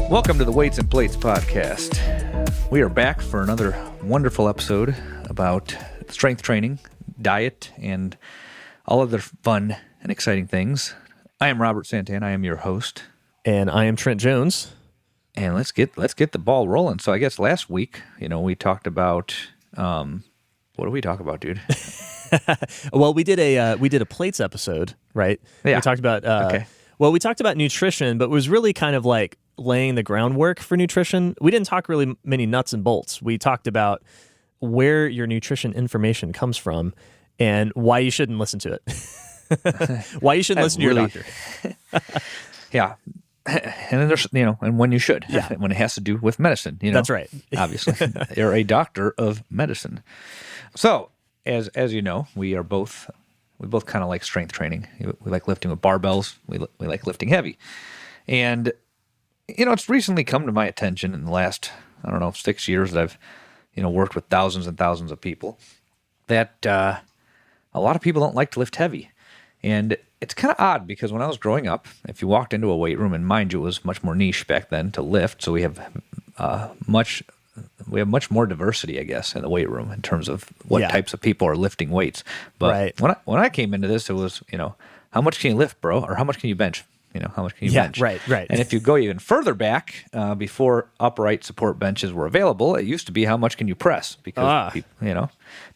Welcome to the Weights and Plates podcast. We are back for another wonderful episode about strength training, diet, and all other fun and exciting things. I am Robert Santana. I am your host. And I am Trent Jones. And let's get the ball rolling. So I guess last week, we talked about what did we talk about, dude? Well, we did a plates episode, right? Yeah. We talked about Well, we talked about nutrition, but it was really kind of like laying the groundwork for nutrition. We didn't talk really many nuts and bolts. We talked about where your nutrition information comes from and why you shouldn't listen to it. Why you shouldn't listen to your doctor. Yeah. And then there's, and when you should, when it has to do with medicine, That's right. Obviously, you're a doctor of medicine. So, as you know, we both kind of like strength training. We like lifting with barbells. We like lifting heavy. And, it's recently come to my attention in the last, 6 years that I've, worked with thousands and thousands of people that a lot of people don't like to lift heavy. And it's kind of odd because when I was growing up, if you walked into a weight room, and mind you, it was much more niche back then to lift, so we have much more diversity, I guess, in the weight room in terms of what types of people are lifting weights. But when I came into this, it was, how much can you lift, bro? Or how much can you bench? How much can you bench? Right. And if you go even further back, before upright support benches were available, it used to be how much can you press? Because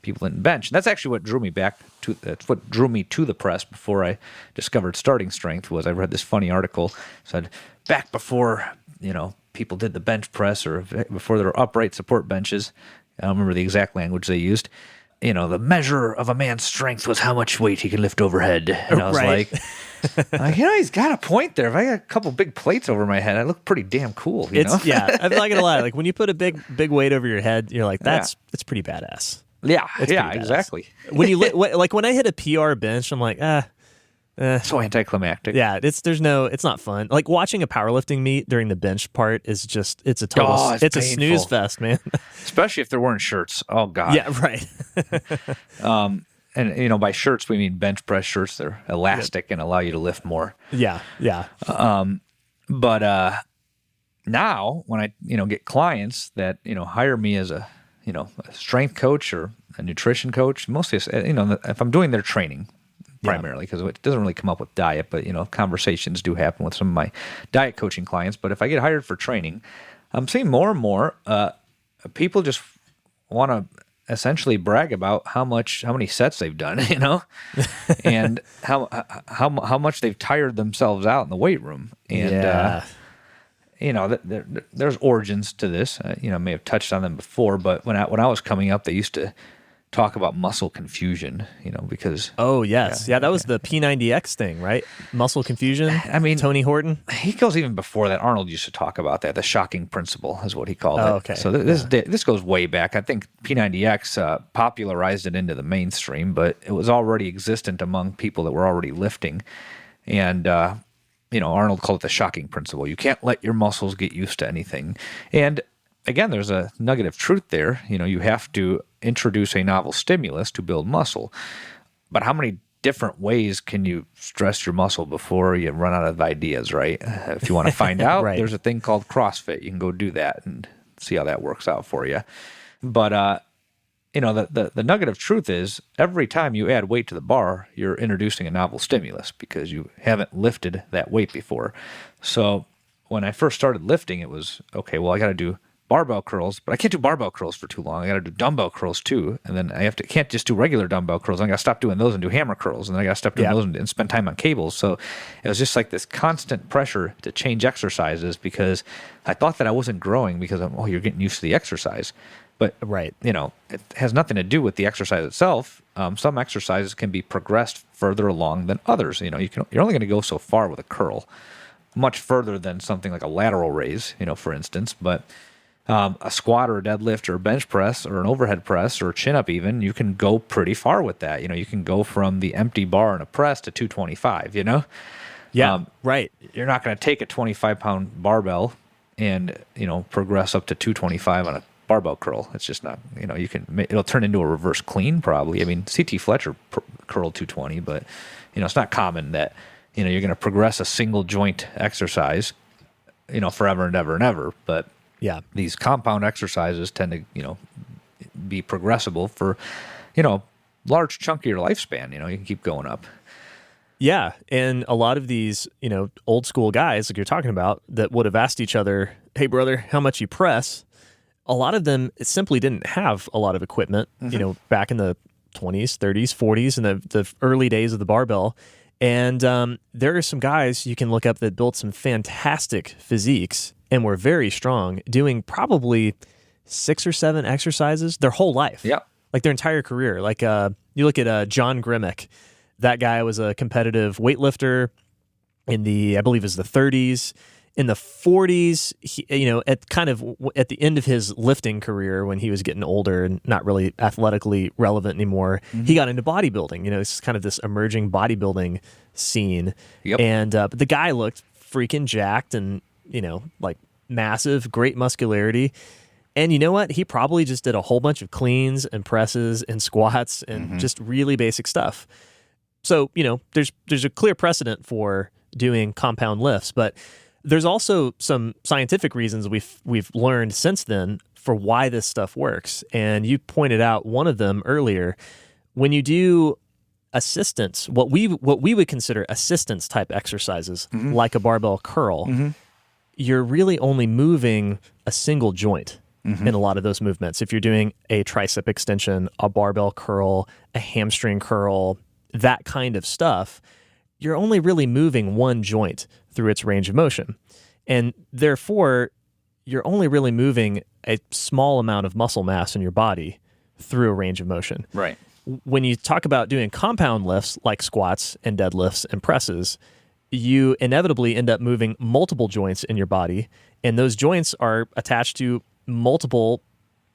people didn't bench. And that's actually what drew me to the press before I discovered starting strength. Was I read this funny article said back before people did the bench press or before there were upright support benches. I don't remember the exact language they used. The measure of a man's strength was how much weight he can lift overhead. And I was like, he's got a point there. If I got a couple big plates over my head, I look pretty damn cool. Yeah, I'm not gonna lie. Like when you put a big weight over your head, you're like, it's pretty badass. Yeah, It's pretty badass. Exactly. When you like when I hit a PR bench, I'm like, so anticlimactic. Yeah, it's not fun. Like watching a powerlifting meet during the bench part is just it's a snooze fest, man. Especially if they're wearing shirts. Oh God. Yeah, right. And by shirts we mean bench press shirts. They're elastic and allow you to lift more. Yeah. But now when I get clients that hire me as a strength coach or a nutrition coach, mostly if I'm doing their training. Primarily, because it doesn't really come up with diet, but conversations do happen with some of my diet coaching clients. But if I get hired for training, I'm seeing more and more people just want to essentially brag about how many sets they've done, and how much they've tired themselves out in the weight room. And there's origins to this. I may have touched on them before, but when I was coming up, they used to talk about muscle confusion, because... Oh, yes. Yeah, that was the P90X thing, right? Muscle confusion? I mean... Tony Horton? He goes even before that. Arnold used to talk about that. The shocking principle is what he called it. Okay. So this goes way back. I think P90X popularized it into the mainstream, but it was already existent among people that were already lifting. And, Arnold called it the shocking principle. You can't let your muscles get used to anything. And... again, there's a nugget of truth there. You have to introduce a novel stimulus to build muscle. But how many different ways can you stress your muscle before you run out of ideas, right? If you want to find out, Right. There's a thing called CrossFit. You can go do that and see how that works out for you. But, the nugget of truth is every time you add weight to the bar, you're introducing a novel stimulus because you haven't lifted that weight before. So when I first started lifting, it was, okay, well, I got to do barbell curls, but I can't do barbell curls for too long. I got to do dumbbell curls too, and then can't just do regular dumbbell curls. I got to stop doing those and do hammer curls, and then I got to stop doing those and spend time on cables. So it was just like this constant pressure to change exercises because I thought that I wasn't growing because you're getting used to the exercise, but it has nothing to do with the exercise itself. Some exercises can be progressed further along than others. You're only going to go so far with a curl, much further than something like a lateral raise, for instance, but. A squat or a deadlift or a bench press or an overhead press or a chin-up even, you can go pretty far with that. You can go from the empty bar in a press to 225, Yeah, right. You're not going to take a 25-pound barbell and, progress up to 225 on a barbell curl. It's just not, it'll turn into a reverse clean probably. I mean, C.T. Fletcher curled 220, but, it's not common that, you're going to progress a single joint exercise forever and ever and ever. But Yeah. these compound exercises tend to, be progressible for, large chunk of your lifespan. You can keep going up. Yeah. And a lot of these, old school guys like you're talking about that would have asked each other, hey, brother, how much you press? A lot of them simply didn't have a lot of equipment, back in the 20s, 30s, 40s, and the early days of the barbell. And there are some guys you can look up that built some fantastic physiques and were very strong, doing probably 6 or 7 exercises their whole life. Yeah. Like their entire career. Like you look at John Grimmick. That guy was a competitive weightlifter in I believe it was the 30s. In the 40s, he, at the end of his lifting career, when he was getting older and not really athletically relevant anymore, he got into bodybuilding. It's kind of this emerging bodybuilding scene. Yep. And but the guy looked freaking jacked and like massive, great muscularity. And you know what? He probably just did a whole bunch of cleans and presses and squats and just really basic stuff. So there's a clear precedent for doing compound lifts, but there's also some scientific reasons we've learned since then for why this stuff works. And you pointed out one of them earlier. When you do assistance, what we would consider assistance type exercises, like a barbell curl, you're really only moving a single joint in a lot of those movements. If you're doing a tricep extension, a barbell curl, a hamstring curl, that kind of stuff, you're only really moving one joint through its range of motion. And therefore, you're only really moving a small amount of muscle mass in your body through a range of motion. Right. When you talk about doing compound lifts like squats and deadlifts and presses, you inevitably end up moving multiple joints in your body, and those joints are attached to multiple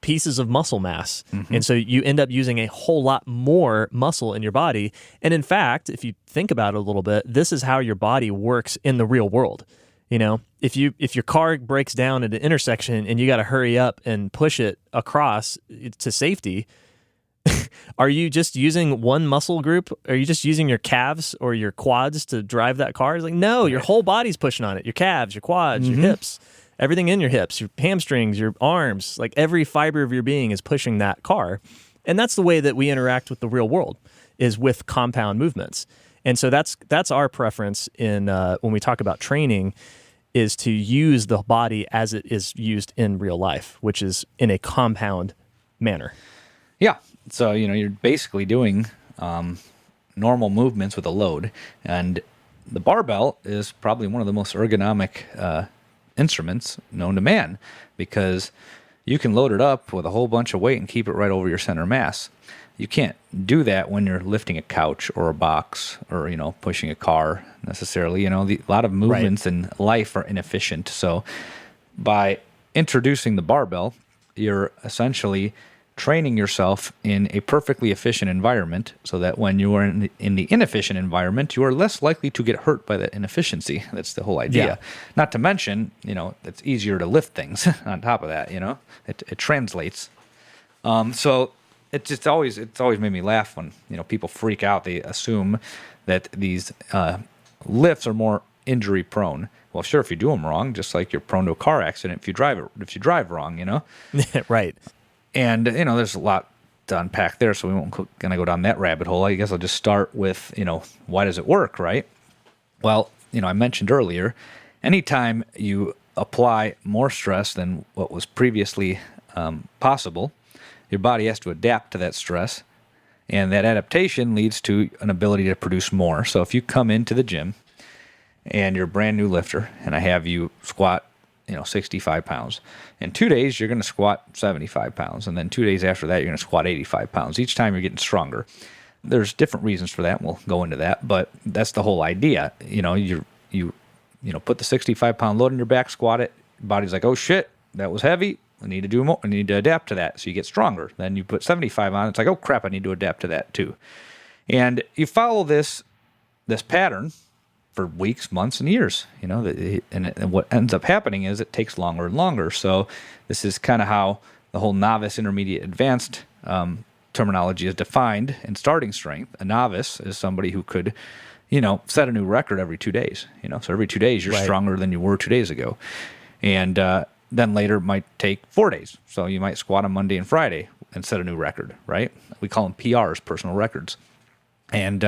pieces of muscle mass. And so you end up using a whole lot more muscle in your body. And in fact, if you think about it a little bit, this is how your body works in the real world. If your car breaks down at an intersection and you got to hurry up and push it across to safety, are you just using one muscle group? Are you just using your calves or your quads to drive that car? It's like, no, your whole body's pushing on it. Your calves, your quads, your hips. Everything in your hips, your hamstrings, your arms, like every fiber of your being is pushing that car. And that's the way that we interact with the real world, is with compound movements. And so that's our preference in when we talk about training, is to use the body as it is used in real life, which is in a compound manner. Yeah. So, you're basically doing normal movements with a load. And the barbell is probably one of the most ergonomic instruments known to man, because you can load it up with a whole bunch of weight and keep it right over your center mass. You can't do that when you're lifting a couch or a box or, pushing a car necessarily. A lot of movements in life are inefficient. So by introducing the barbell, you're essentially training yourself in a perfectly efficient environment, so that when you are in the inefficient environment, you are less likely to get hurt by that inefficiency. That's the whole idea. Yeah. Not to mention, it's easier to lift things on top of that, it translates. So it's always made me laugh when, people freak out. They assume that these lifts are more injury prone. Well, sure, if you do them wrong, just like you're prone to a car accident if you drive wrong, Right. And, there's a lot to unpack there, so we won't going to go down that rabbit hole. I guess I'll just start with, why does it work, right? Well, I mentioned earlier, anytime you apply more stress than what was previously possible, your body has to adapt to that stress, and that adaptation leads to an ability to produce more. So if you come into the gym and you're a brand new lifter, and I have you squat 65 pounds. In 2 days, you're going to squat 75 pounds. And then 2 days after that, you're going to squat 85 pounds. Each time you're getting stronger. There's different reasons for that. And we'll go into that. But that's the whole idea. You put the 65 pound load on your back, squat it. Body's like, oh shit, that was heavy. I need to do more. I need to adapt to that. So you get stronger. Then you put 75 on. It's like, oh crap, I need to adapt to that too. And you follow this pattern for weeks, months, and years, and what ends up happening is it takes longer and longer. So this is kind of how the whole novice, intermediate, advanced terminology is defined in starting strength. A novice is somebody who could, set a new record every 2 days. So every 2 days you're Right. stronger than you were 2 days ago, and then later it might take 4 days. So you might squat on Monday and Friday and set a new record, right? We call them PRs, personal records, and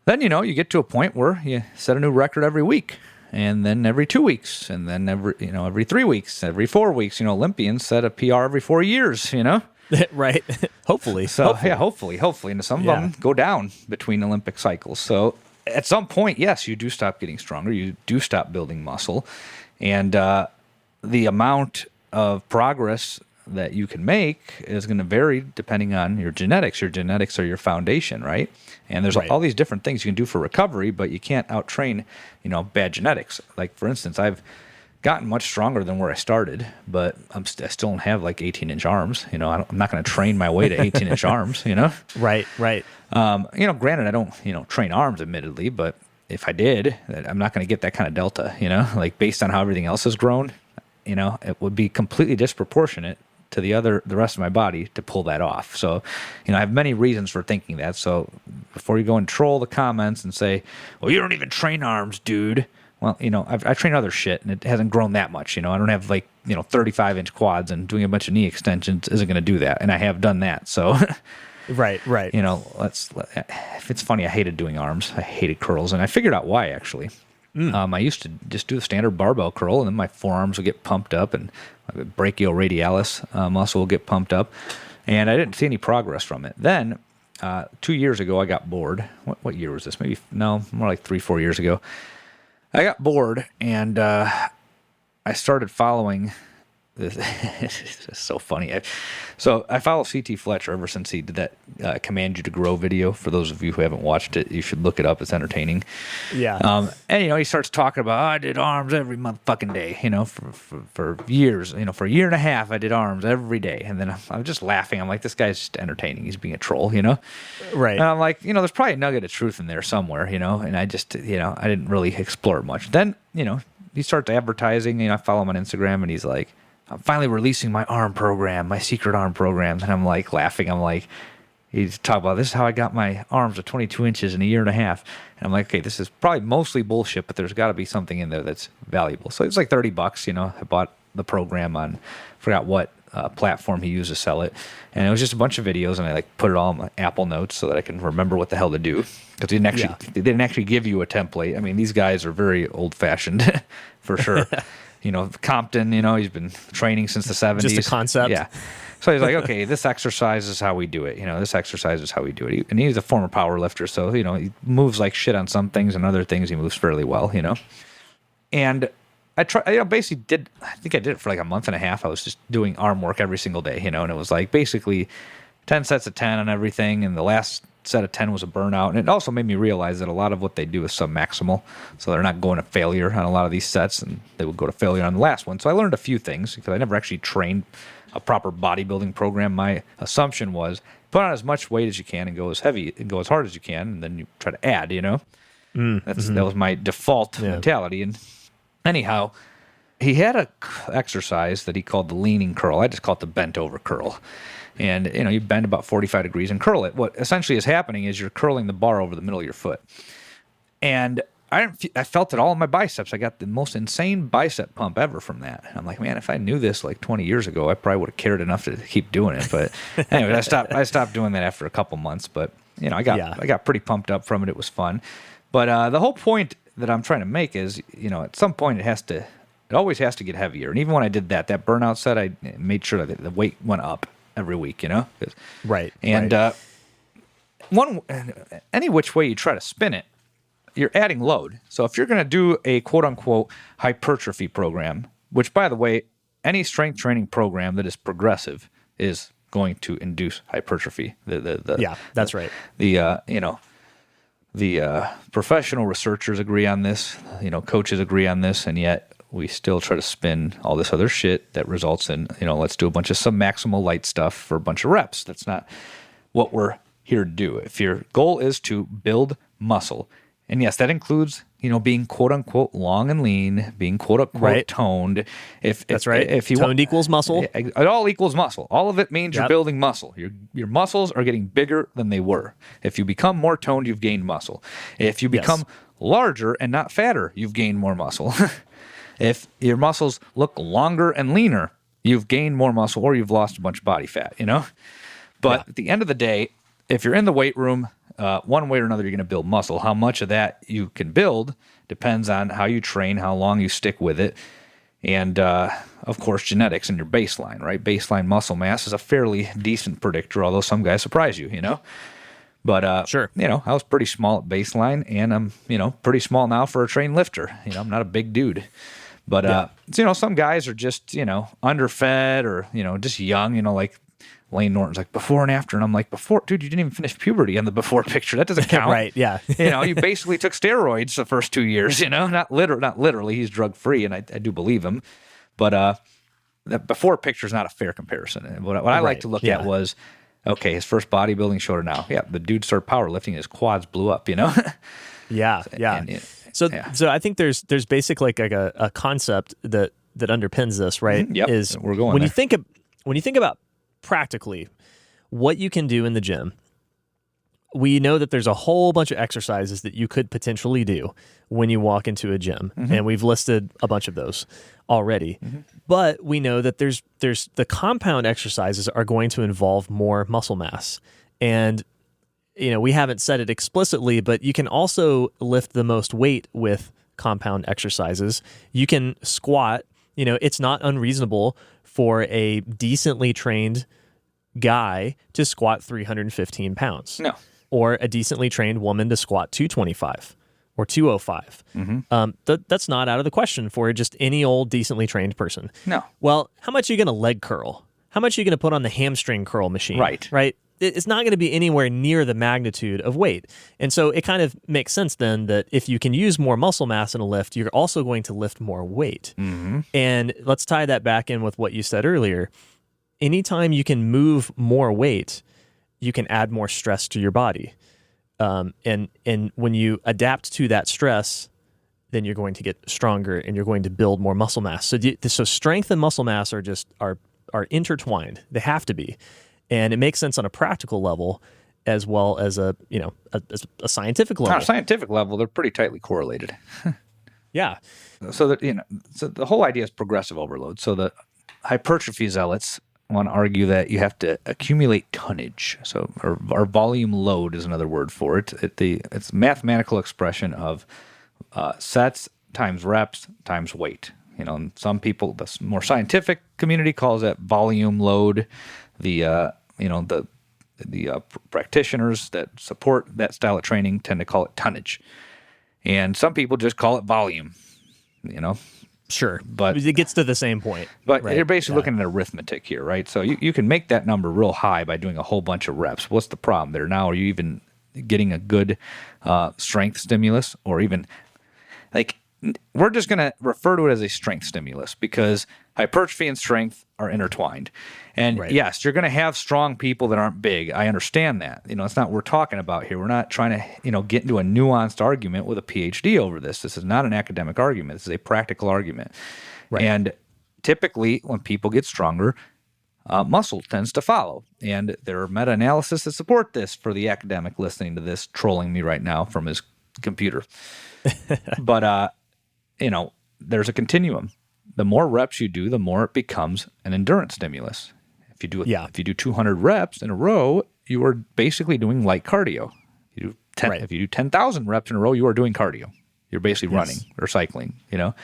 then you get to a point where you set a new record every week, and then every 2 weeks, and then every 3 weeks, every 4 weeks. Olympians set a PR every 4 years. Right. Hopefully. So hopefully, and some of them go down between Olympic cycles. So at some point, yes, you do stop getting stronger. You do stop building muscle, and the amount of progress that you can make is going to vary depending on your genetics. Your genetics are your foundation, right? And there's all these different things you can do for recovery, but you can't out-train, bad genetics. Like, for instance, I've gotten much stronger than where I started, but I still don't have like 18-inch arms. I'm not going to train my way to 18-inch arms, Right. Granted, I don't, train arms, admittedly, but if I did, I'm not going to get that kind of delta, like based on how everything else has grown, it would be completely disproportionate to the rest of my body to pull that off. So, I have many reasons for thinking that. So before you go and troll the comments and say, well, you don't even train arms, dude. Well, I train other shit and it hasn't grown that much. I don't have 35-inch quads, and doing a bunch of knee extensions isn't going to do that. And I have done that. So Right. if it's funny, I hated doing arms. I hated curls, and I figured out why, actually. I used to just do the standard barbell curl, and then my forearms would get pumped up, and my brachioradialis muscle will get pumped up, and I didn't see any progress from it. Then 2 years ago, I got bored. What year was this? More like 3-4 years ago. I got bored, and I started following this. It's just so funny. I follow CT Fletcher ever since he did that Command You to Grow video. For those of you who haven't watched it, you should look it up. It's entertaining. Yeah. And he starts talking about, I did arms every motherfucking day, for years. For a year and a half, I did arms every day. And then I'm just laughing. I'm like, this guy's just entertaining. He's being a troll, Right. And I'm like, there's probably a nugget of truth in there somewhere, and I just, I didn't really explore it much. Then, he starts advertising. I follow him on Instagram, and he's like, I'm finally releasing my arm program, my secret arm program. And I'm like laughing. I'm like, he's talking about, this is how I got my arms to 22 inches in a year and a half. And I'm like, okay, this is probably mostly bullshit, but there's got to be something in there that's valuable. So it's like $30. I bought the program on, forgot what platform he used to sell it. And it was just a bunch of videos, and I put it all in my Apple Notes so that I can remember what the hell to do. Because they didn't actually give you a template. I mean, these guys are very old fashioned for sure. Compton, he's been training since the 70s. Just a concept. Yeah. So he's like, okay, this exercise is how we do it. This exercise is how we do it. And he's a former power lifter, so, he moves like shit on some things, and other things he moves fairly well, And I basically I think I did it for like a month and a half. I was just doing arm work every single day, and it was like basically 10 sets of 10 on everything, and the last set of 10 was a burnout. And it also made me realize that a lot of what they do is submaximal, so they're not going to failure on a lot of these sets, and they would go to failure on the last one. So I learned a few things, because I never actually trained a proper bodybuilding program. My assumption was put on as much weight as you can and go as heavy and go as hard as you can, and then you try to add, That was my default mentality. And anyhow, he had a exercise that he called the leaning curl. I just call it the bent over curl. And, you bend about 45 degrees and curl it. What essentially is happening is you're curling the bar over the middle of your foot. And I felt it all in my biceps. I got the most insane bicep pump ever from that. And I'm like, man, if I knew this like 20 years ago, I probably would have cared enough to keep doing it. But anyway, I stopped doing that after a couple months. But, I got pretty pumped up from it. It was fun. But the whole point that I'm trying to make is, at some point it always has to get heavier. And even when I did that burnout set, I made sure that the weight went up every week, Right. And any which way you try to spin it, you're adding load. So if you're going to do a quote unquote hypertrophy program, which by the way, any strength training program that is progressive is going to induce hypertrophy. That's right. The professional researchers agree on this, coaches agree on this, and yet we still try to spin all this other shit that results in, let's do a bunch of submaximal light stuff for a bunch of reps. That's not what we're here to do. If your goal is to build muscle And yes, that includes, being quote unquote long and lean, being quote unquote toned. That's right. If you toned equals muscle. It all equals muscle. All of it means you're building muscle. Your muscles are getting bigger than they were. If you become more toned, you've gained muscle. If you become larger and not fatter, you've gained more muscle. If your muscles look longer and leaner, you've gained more muscle or you've lost a bunch of body fat, But at the end of the day, if you're in the weight room, one way or another, you're going to build muscle. How much of that you can build depends on how you train, how long you stick with it, and, of course, genetics and your baseline, right? Baseline muscle mass is a fairly decent predictor, although some guys surprise you, But, Sure. I was pretty small at baseline, and I'm, pretty small now for a trained lifter. I'm not a big dude. But, some guys are just, underfed or, just young, like Lane Norton's like before and after. And I'm like, before, dude, you didn't even finish puberty on the before picture. That doesn't count. Right, yeah. You basically took steroids the first 2 years, not literally. He's drug free, and I do believe him. But the before picture is not a fair comparison. And what I like to look at was, okay, his first bodybuilding showed her now. Yeah, the dude started powerlifting, and his quads blew up, Yeah. So I think there's basically like a concept that underpins this, right? Yep. Is we're going when there. you think about practically what you can do in the gym. We know that there's a whole bunch of exercises that you could potentially do when you walk into a gym, and we've listed a bunch of those already. But we know that there's the compound exercises are going to involve more muscle mass, and we haven't said it explicitly, but you can also lift the most weight with compound exercises. You can squat. It's not unreasonable for a decently trained guy to squat 315 pounds. No. Or a decently trained woman to squat 225 or 205. That's not out of the question for just any old decently trained person. No. Well, how much are you going to leg curl? How much are you going to put on the hamstring curl machine? Right? It's not going to be anywhere near the magnitude of weight. And so it kind of makes sense then that if you can use more muscle mass in a lift, you're also going to lift more weight. And let's tie that back in with what you said earlier. Anytime you can move more weight, you can add more stress to your body. And when you adapt to that stress, then you're going to get stronger and you're going to build more muscle mass. So strength and muscle mass are intertwined. They have to be. And it makes sense on a practical level as well as a scientific level. On a scientific level, they're pretty tightly correlated. Yeah. So that so the whole idea is progressive overload. So the hypertrophy zealots want to argue that you have to accumulate tonnage. So or volume load is another word for it. It's a mathematical expression of sets times reps times weight. And some people, the more scientific community, calls that volume load. The practitioners that support that style of training tend to call it tonnage, and some people just call it volume. Sure, but it gets to the same point. But you're basically looking at arithmetic here, right? So you can make that number real high by doing a whole bunch of reps. What's the problem there? Now, are you even getting a good strength stimulus, or even like? We're just going to refer to it as a strength stimulus because hypertrophy and strength are intertwined. And yes, you're going to have strong people that aren't big. I understand that. It's not what we're talking about here. We're not trying to, get into a nuanced argument with a PhD over this. This is not an academic argument. This is a practical argument. Right. And typically when people get stronger, muscle tends to follow. And there are meta-analysis that support this for the academic listening to this, trolling me right now from his computer. But, there's a continuum. The more reps you do, the more it becomes an endurance stimulus. If you do 200 reps in a row, you are basically doing light cardio. If you do 10,000 reps in a row, you are doing cardio. You're basically running or cycling. If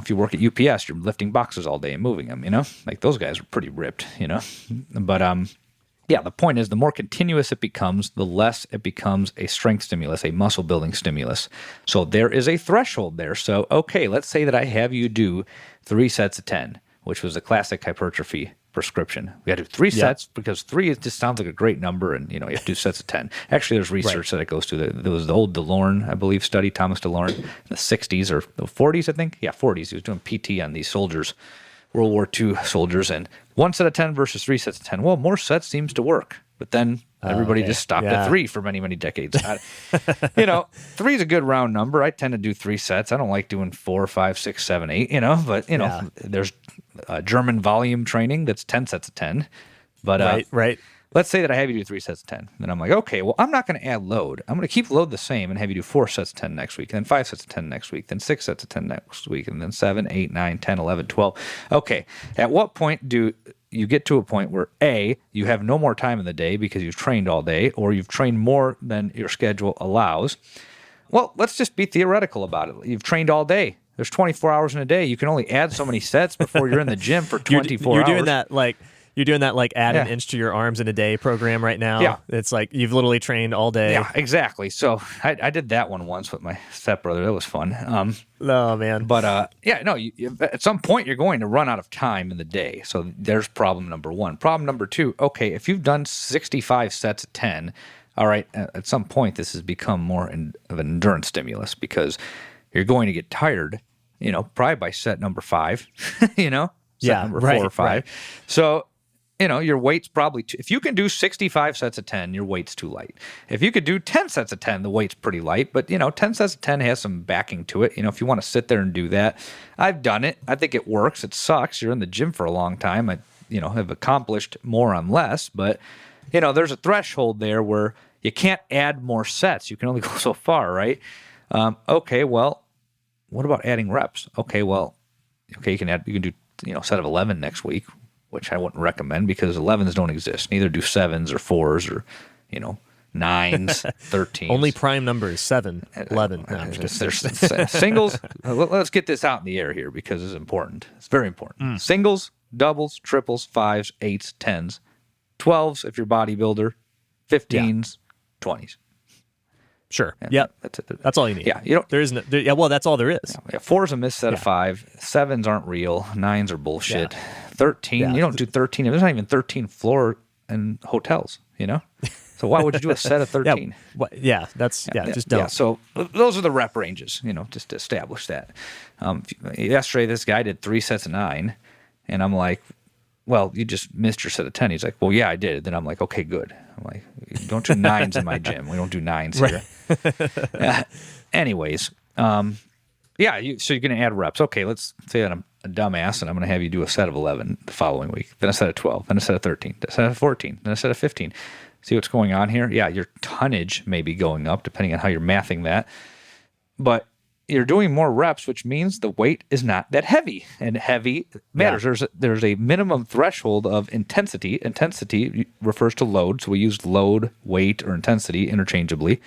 you work at UPS, you're lifting boxes all day and moving them. Like those guys are pretty ripped. But the point is the more continuous it becomes, the less it becomes a strength stimulus, a muscle building stimulus. So there is a threshold there. So, okay, let's say that I have you do 3 sets of 10, which was a classic hypertrophy prescription. We got to do 3 sets because 3 just sounds like a great number, and you have to do sets of 10. Actually, there's research that it goes to. There was the old DeLorme, I believe, study, Thomas DeLorme, in the 60s or the 40s, I think. Yeah, 40s. He was doing PT on these soldiers. World War II soldiers, and 1 set of 10 versus 3 sets of 10. Well, more sets seems to work. But then Everybody Okay. just stopped Yeah. at 3 for many, many decades. 3 is a good round number. I tend to do 3 sets. I don't like doing 4, 5, 6, 7, 8, but, Yeah. there's German volume training that's 10 sets of 10. But Right. let's say that I have you do 3 sets of 10. Then I'm like, okay, well, I'm not going to add load. I'm going to keep load the same and have you do 4 sets of 10 next week, and then 5 sets of 10 next week, then 6 sets of 10 next week, and then 7, 8, 9, 10, 11, 12. Okay, at what point do you get to a point where A, you have no more time in the day because you've trained all day, or you've trained more than your schedule allows? Well, let's just be theoretical about it. You've trained all day. There's 24 hours in a day. You can only add so many sets before you're in the gym for 24 You're hours. You're doing that like add an Yeah. inch to your arms in a day program right now. Yeah. It's like you've literally trained all day. Yeah, exactly. So I did that one once with my stepbrother. That was fun. Oh man. But at some point you're going to run out of time in the day. So there's problem number 1. Problem number 2, okay, if you've done 65 sets of 10, all right, at some point this has become more of an endurance stimulus because you're going to get tired, probably by set number 5, set number 4 or 5. Right. So, your weight's probably if you can do 65 sets of 10, your weight's too light. If you could do 10 sets of 10, the weight's pretty light, but 10 sets of 10 has some backing to it. If you want to sit there and do that, I've done it. I think it works. It sucks. You're in the gym for a long time. I, have accomplished more on less, but there's a threshold there where you can't add more sets. You can only go so far, right? Okay, well, what about adding reps? Okay, you can do, a set of 11 next week, which I wouldn't recommend because 11s don't exist. Neither do 7s or 4s or, 9s, 13s. Only prime numbers 7, 11. No, I'm just There's singles. Let's get this out in the air here because it's important. It's very important. Singles, doubles, triples, 5s, 8s, 10s, 12s if you're bodybuilder, 15s, 20s. Sure. Yeah, Yep. That's it. That's all you need. Yeah, you don't. There is no. Well, that's all there is. Yeah, 4's a missed set of 5. 7s aren't real. 9s are bullshit. Yeah. 13, Yeah. you don't do 13. There's not even 13 floor in hotels, So why would you do a set of 13? Just don't. Yeah, so those are the rep ranges, just to establish that. Yesterday, this guy did 3 sets of 9, and I'm like, well, you just missed your set of 10. He's like, well, yeah, I did. Then I'm like, okay, good. I'm like, don't do 9s in my gym. We don't do 9s here. Anyways, so you're going to add reps. Okay, let's say that I'm a dumbass and I'm going to have you do a set of 11 the following week, then a set of 12, then a set of 13, then a set of 14, then a set of 15. See what's going on here? Yeah, your tonnage may be going up depending on how you're mathing that, but you're doing more reps, which means the weight is not that heavy, and heavy matters. Yeah. There's a minimum threshold of intensity. Intensity refers to load, so we use load, weight, or intensity interchangeably.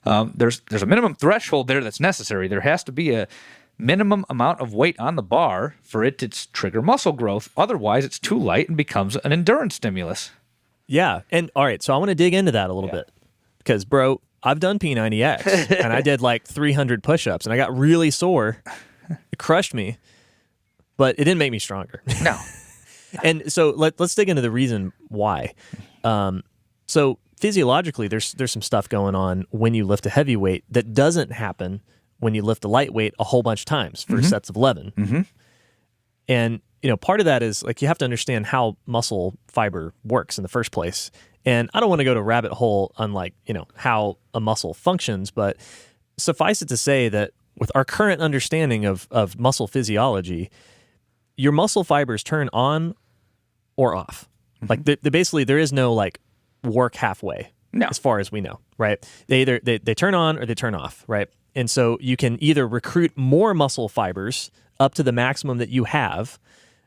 There's a minimum threshold there that's necessary. There has to be a minimum amount of weight on the bar for it to trigger muscle growth. Otherwise, it's too light and becomes an endurance stimulus. Yeah. And all right, so I want to dig into that a little bit because, bro, I've done P90X and I did like 300 push-ups and I got really sore. It crushed me, but it didn't make me stronger. No. And so let's dig into the reason why. So physiologically, there's some stuff going on when you lift a heavy weight that doesn't happen when you lift a lightweight a whole bunch of times for sets of 11. Mm-hmm. And part of that is like you have to understand how muscle fiber works in the first place. And I don't want to go to rabbit hole on like, how a muscle functions, but suffice it to say that with our current understanding of muscle physiology, your muscle fibers turn on or off. Mm-hmm. Like basically there is no like work halfway as far as we know, right? They either they turn on or they turn off, right? And so you can either recruit more muscle fibers up to the maximum that you have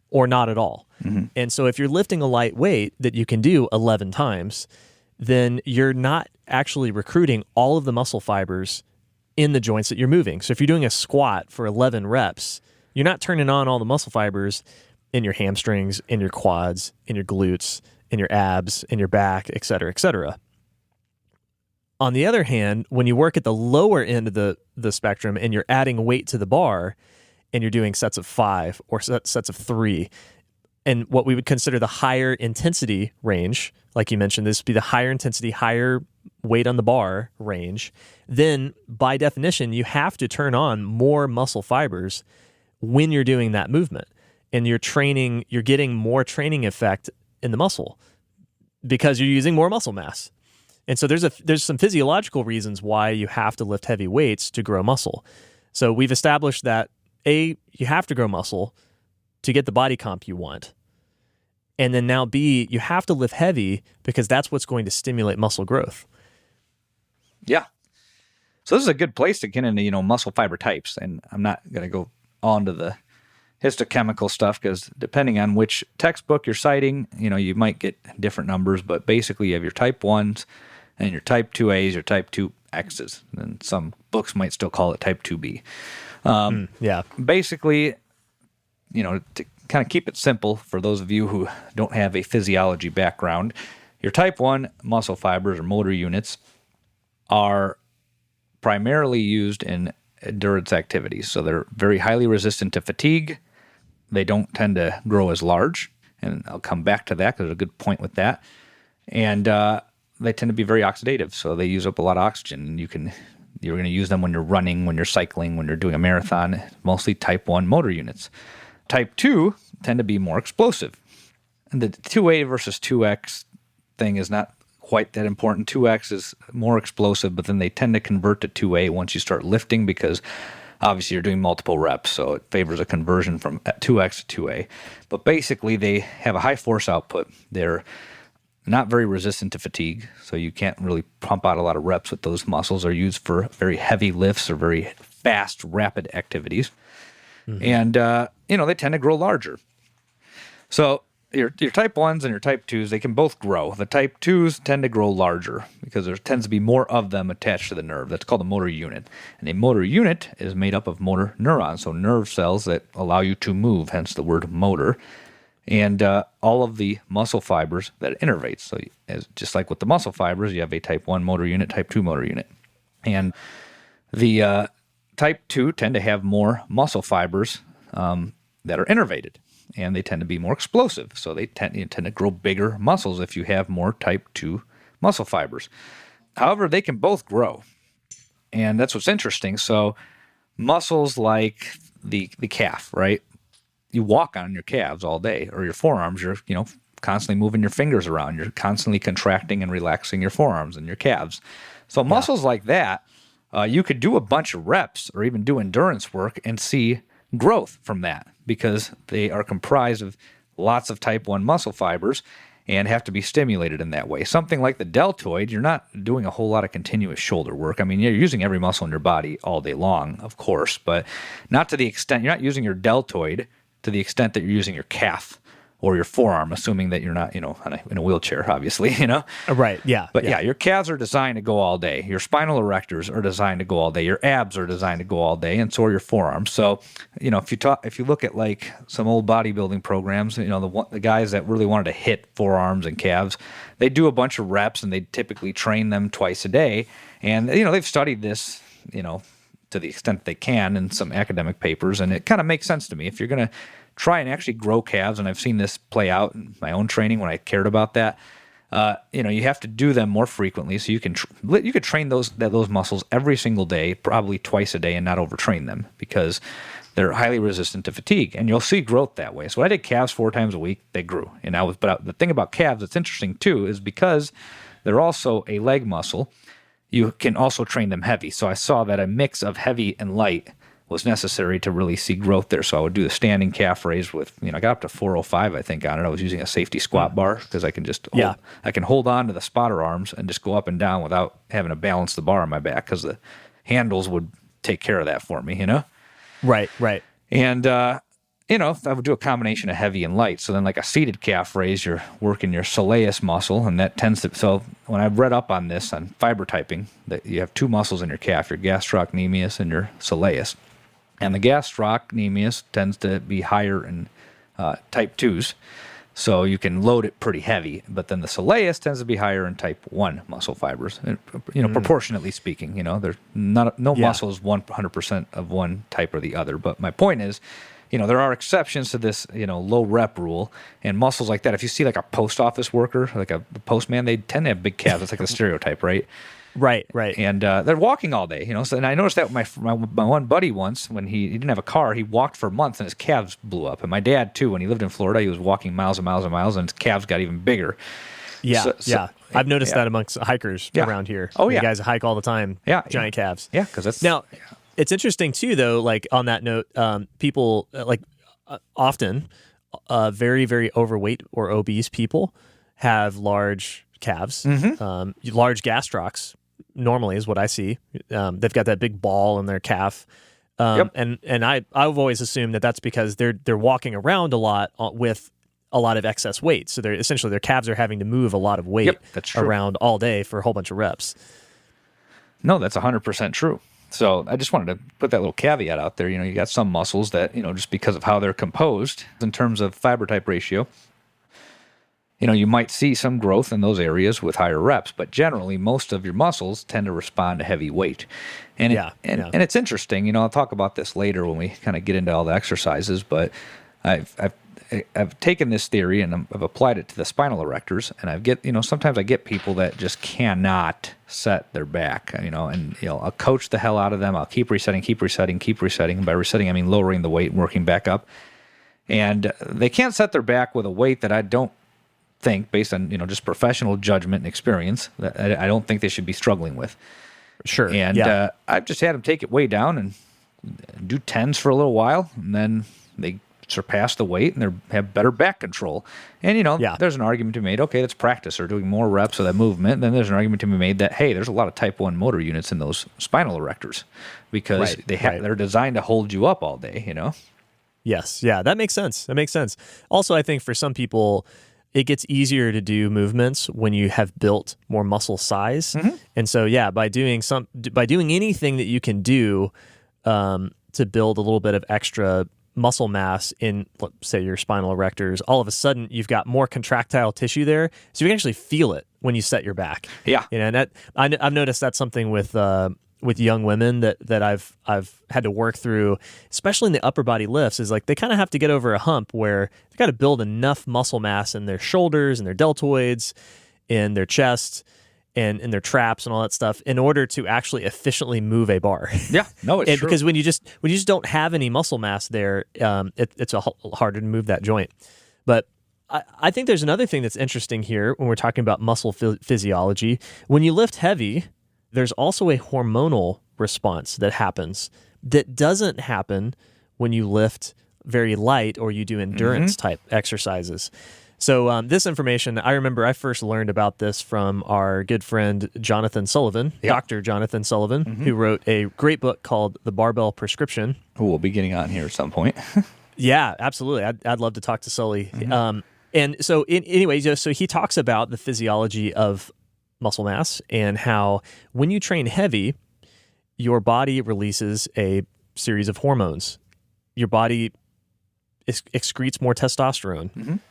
or not at all. Mm-hmm. And so if you're lifting a light weight that you can do 11 times, then you're not actually recruiting all of the muscle fibers in the joints that you're moving. So if you're doing a squat for 11 reps, you're not turning on all the muscle fibers in your hamstrings, in your quads, in your glutes, in your abs, in your back, et cetera, et cetera. On the other hand, when you work at the lower end of the spectrum and you're adding weight to the bar and you're doing sets of 5 or sets of 3, and what we would consider the higher intensity range, like you mentioned, this would be the higher intensity, higher weight on the bar range, then by definition, you have to turn on more muscle fibers when you're doing that movement. And you're getting more training effect in the muscle because you're using more muscle mass. And so there's some physiological reasons why you have to lift heavy weights to grow muscle. So we've established that A, you have to grow muscle to get the body comp you want. And then now B, you have to lift heavy because that's what's going to stimulate muscle growth. Yeah. So this is a good place to get into, muscle fiber types. And I'm not going to go on to the histochemical stuff because depending on which textbook you're citing, you might get different numbers. But basically you have your type 1s and your type 2As, your type 2Xs. And some books might still call it type 2B. Basically, to kind of keep it simple for those of you who don't have a physiology background, your type 1 muscle fibers or motor units are primarily used in endurance activities. So they're very highly resistant to fatigue. They don't tend to grow as large, and I'll come back to that because there's a good point with that. And they tend to be very oxidative, so they use up a lot of oxygen. And you're going to use them when you're running, when you're cycling, when you're doing a marathon, mostly type 1 motor units. Type 2 tend to be more explosive. And the 2A versus 2X thing is not quite that important. 2X is more explosive, but then they tend to convert to 2A once you start lifting because obviously you're doing multiple reps, so it favors a conversion from 2X to 2A. But basically they have a high force output. They're not very resistant to fatigue, so you can't really pump out a lot of reps with those muscles. They're used for very heavy lifts or very fast, rapid activities. Mm-hmm. And, they tend to grow larger. So your type 1s and your type 2s, they can both grow. The type 2s tend to grow larger because there tends to be more of them attached to the nerve. That's called a motor unit. And a motor unit is made up of motor neurons, so nerve cells that allow you to move, hence the word motor. And all of the muscle fibers that innervate. So just like with the muscle fibers, you have a type 1 motor unit, type 2 motor unit. And the type 2 tend to have more muscle fibers that are innervated, and they tend to be more explosive. So they tend to grow bigger muscles if you have more type 2 muscle fibers. However, they can both grow, and that's what's interesting. So muscles like the calf, right? You walk on your calves all day, or your forearms. You're constantly moving your fingers around. You're constantly contracting and relaxing your forearms and your calves. So muscles like that, you could do a bunch of reps or even do endurance work and see growth from that because they are comprised of lots of type 1 muscle fibers and have to be stimulated in that way. Something like the deltoid, you're not doing a whole lot of continuous shoulder work. I mean, you're using every muscle in your body all day long, of course, but not to the extent, you're not using your deltoid to the extent that you're using your calf or your forearm, assuming that you're not, in a wheelchair, obviously, Right, yeah. But yeah, your calves are designed to go all day. Your spinal erectors are designed to go all day. Your abs are designed to go all day, and so are your forearms. So, if you look at like some old bodybuilding programs, the guys that really wanted to hit forearms and calves, they do a bunch of reps, and they typically train them twice a day. And, they've studied this, to the extent they can in some academic papers, and it kind of makes sense to me. If you're going to try and actually grow calves, and I've seen this play out in my own training when I cared about that, you have to do them more frequently, so you could train those muscles every single day, probably twice a day, and not overtrain them because they're highly resistant to fatigue, and you'll see growth that way. So when I did calves 4 times a week, they grew. But the thing about calves that's interesting too is because they're also a leg muscle, you can also train them heavy. So I saw that a mix of heavy and light was necessary to really see growth there. So I would do the standing calf raise with, I got up to 405, I think, on it. I was using a safety squat bar because I can just hold on to the spotter arms and just go up and down without having to balance the bar on my back because the handles would take care of that for me, Right. And, I would do a combination of heavy and light. So then like a seated calf raise, you're working your soleus muscle, and that tends to, so when I've read up on this, on fiber typing, that you have 2 muscles in your calf, your gastrocnemius and your soleus. And the gastrocnemius tends to be higher in type 2s, so you can load it pretty heavy. But then the soleus tends to be higher in type 1 muscle fibers, proportionately speaking. There's no muscle is 100% of one type or the other. But my point is, there are exceptions to this, low rep rule, and muscles like that. If you see like a post office worker, like a postman, they tend to have big calves. It's like the stereotype, right? Right. And they're walking all day, So, and I noticed that with my one buddy once, when he didn't have a car, he walked for months and his calves blew up. And my dad too, when he lived in Florida, he was walking miles and miles and miles, and his calves got even bigger. Yeah, So, I've noticed yeah. that amongst hikers Yeah. around here. Oh, The yeah. guys that hike all the time. Yeah, Giant calves. Yeah, because that's Now, it's interesting too, though. Like on that note, people often very, very overweight or obese people have large calves, large gastrocs. Normally, is what I see. They've got that big ball in their calf, Yep. and I've always assumed that that's because they're walking around a lot with a lot of excess weight. So they're essentially their calves are having to move a lot of weight that's true. around all day for a whole bunch of reps. No, that's 100% true. So I just wanted to put that little caveat out there. You got some muscles that, just because of how they're composed in terms of fiber type ratio, you might see some growth in those areas with higher reps, but generally most of your muscles tend to respond to heavy weight. And and it's interesting, I'll talk about this later when we kind of get into all the exercises, but I've taken this theory and I've applied it to the spinal erectors, and sometimes I get people that just cannot set their back, and I'll coach the hell out of them. I'll keep resetting. And by resetting, I mean lowering the weight and working back up. And they can't set their back with a weight that I don't think, based on just professional judgment and experience, that I don't think they should be struggling with. Sure. And I've just had them take it way down and do tens for a little while, and then they surpass the weight and they have better back control. And there's an argument to be made, okay, that's practice or doing more reps of that movement. And then there's an argument to be made that, hey, there's a lot of type 1 motor units in those spinal erectors because they're designed to hold you up all day, Yes. Yeah, that makes sense. Also, I think for some people, it gets easier to do movements when you have built more muscle size. And so, by doing anything that you can do to build a little bit of extra muscle mass in, let's say, your spinal erectors, all of a sudden you've got more contractile tissue there, so you can actually feel it when you set your back. Yeah, and that I've noticed that's something with young women that I've had to work through, especially in the upper body lifts, is like they kind of have to get over a hump where they got to build enough muscle mass in their shoulders and their deltoids, in their chest, and in their traps and all that stuff in order to actually efficiently move a bar. Yeah, no, it's true. Because when you just don't have any muscle mass there, it's harder to move that joint. But I think there's another thing that's interesting here when we're talking about muscle physiology. When you lift heavy, there's also a hormonal response that happens that doesn't happen when you lift very light or you do endurance type exercises. So this information, I remember I first learned about this from our good friend Jonathan Sullivan, Dr. Jonathan Sullivan, who wrote a great book called The Barbell Prescription. Who we'll be getting on here at some point. Yeah, absolutely. I'd love to talk to Sully. And so anyway, so he talks about the physiology of muscle mass and how when you train heavy, your body releases a series of hormones. Your body excretes more testosterone.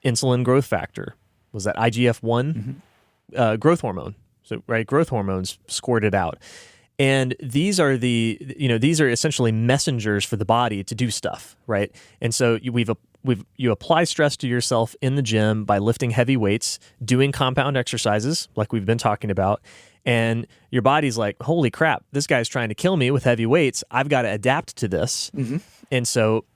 Insulin growth factor, was that IGF-1 growth hormone. So growth hormones squirted out. And these are these are essentially messengers for the body to do stuff, right? And so you apply stress to yourself in the gym by lifting heavy weights, doing compound exercises like we've been talking about, and your body's like, holy crap, this guy's trying to kill me with heavy weights. I've got to adapt to this. And so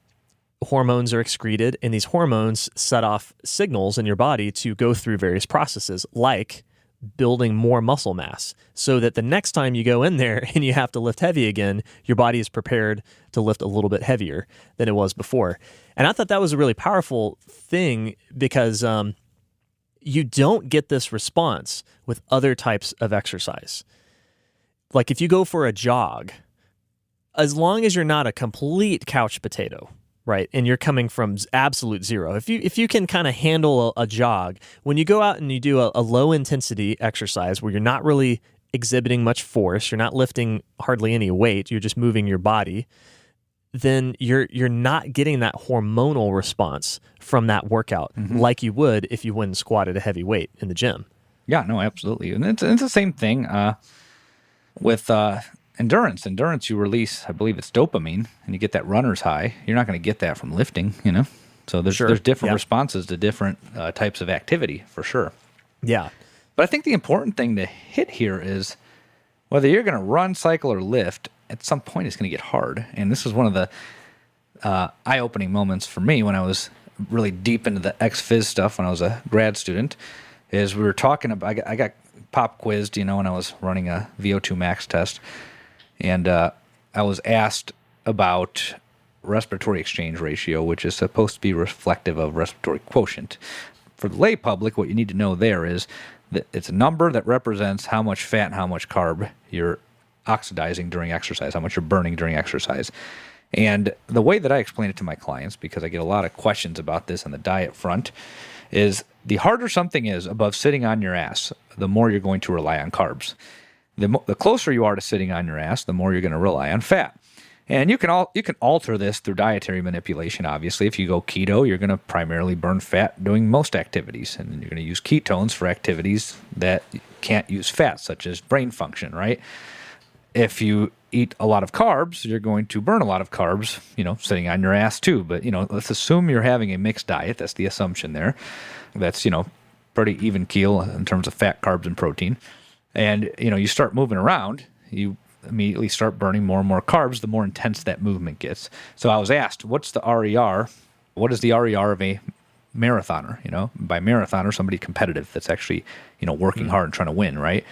hormones are excreted, and these hormones set off signals in your body to go through various processes like building more muscle mass so that the next time you go in there and you have to lift heavy again, your body is prepared to lift a little bit heavier than it was before. And I thought that was a really powerful thing because you don't get this response with other types of exercise. Like if you go for a jog, as long as you're not a complete couch potato, right, and you're coming from absolute zero. If you can kind of handle a jog, when you go out and you do a low intensity exercise where you're not really exhibiting much force, you're not lifting hardly any weight, you're just moving your body, then you're not getting that hormonal response from that workout like you would if you went and squatted a heavy weight in the gym. Yeah, no, absolutely. And it's the same thing with endurance. You release, I believe it's dopamine, and you get that runner's high. You're not going to get that from lifting, So there's different responses to different types of activity, for sure. Yeah. But I think the important thing to hit here is whether you're going to run, cycle, or lift, at some point it's going to get hard. And this was one of the eye-opening moments for me when I was really deep into the ex-phys stuff when I was a grad student. is we were talking about, I got pop quizzed, when I was running a VO2 max test, and I was asked about respiratory exchange ratio, which is supposed to be reflective of respiratory quotient. For the lay public, what you need to know there is that it's a number that represents how much fat and how much carb you're oxidizing during exercise, how much you're burning during exercise. And the way that I explain it to my clients, because I get a lot of questions about this on the diet front, is the harder something is above sitting on your ass, the more you're going to rely on carbs. The closer you are to sitting on your ass, the more you're going to rely on fat. And you can alter this through dietary manipulation, obviously. If you go keto, you're going to primarily burn fat doing most activities. And you're going to use ketones for activities that can't use fat, such as brain function, right? If you eat a lot of carbs, you're going to burn a lot of carbs, sitting on your ass too. But, let's assume you're having a mixed diet. That's the assumption there. That's, pretty even keel in terms of fat, carbs, and protein. And, you start moving around, you immediately start burning more and more carbs the more intense that movement gets. So I was asked, what's the RER? What is the RER of a marathoner? By marathoner, somebody competitive that's actually, working hard and trying to win, right?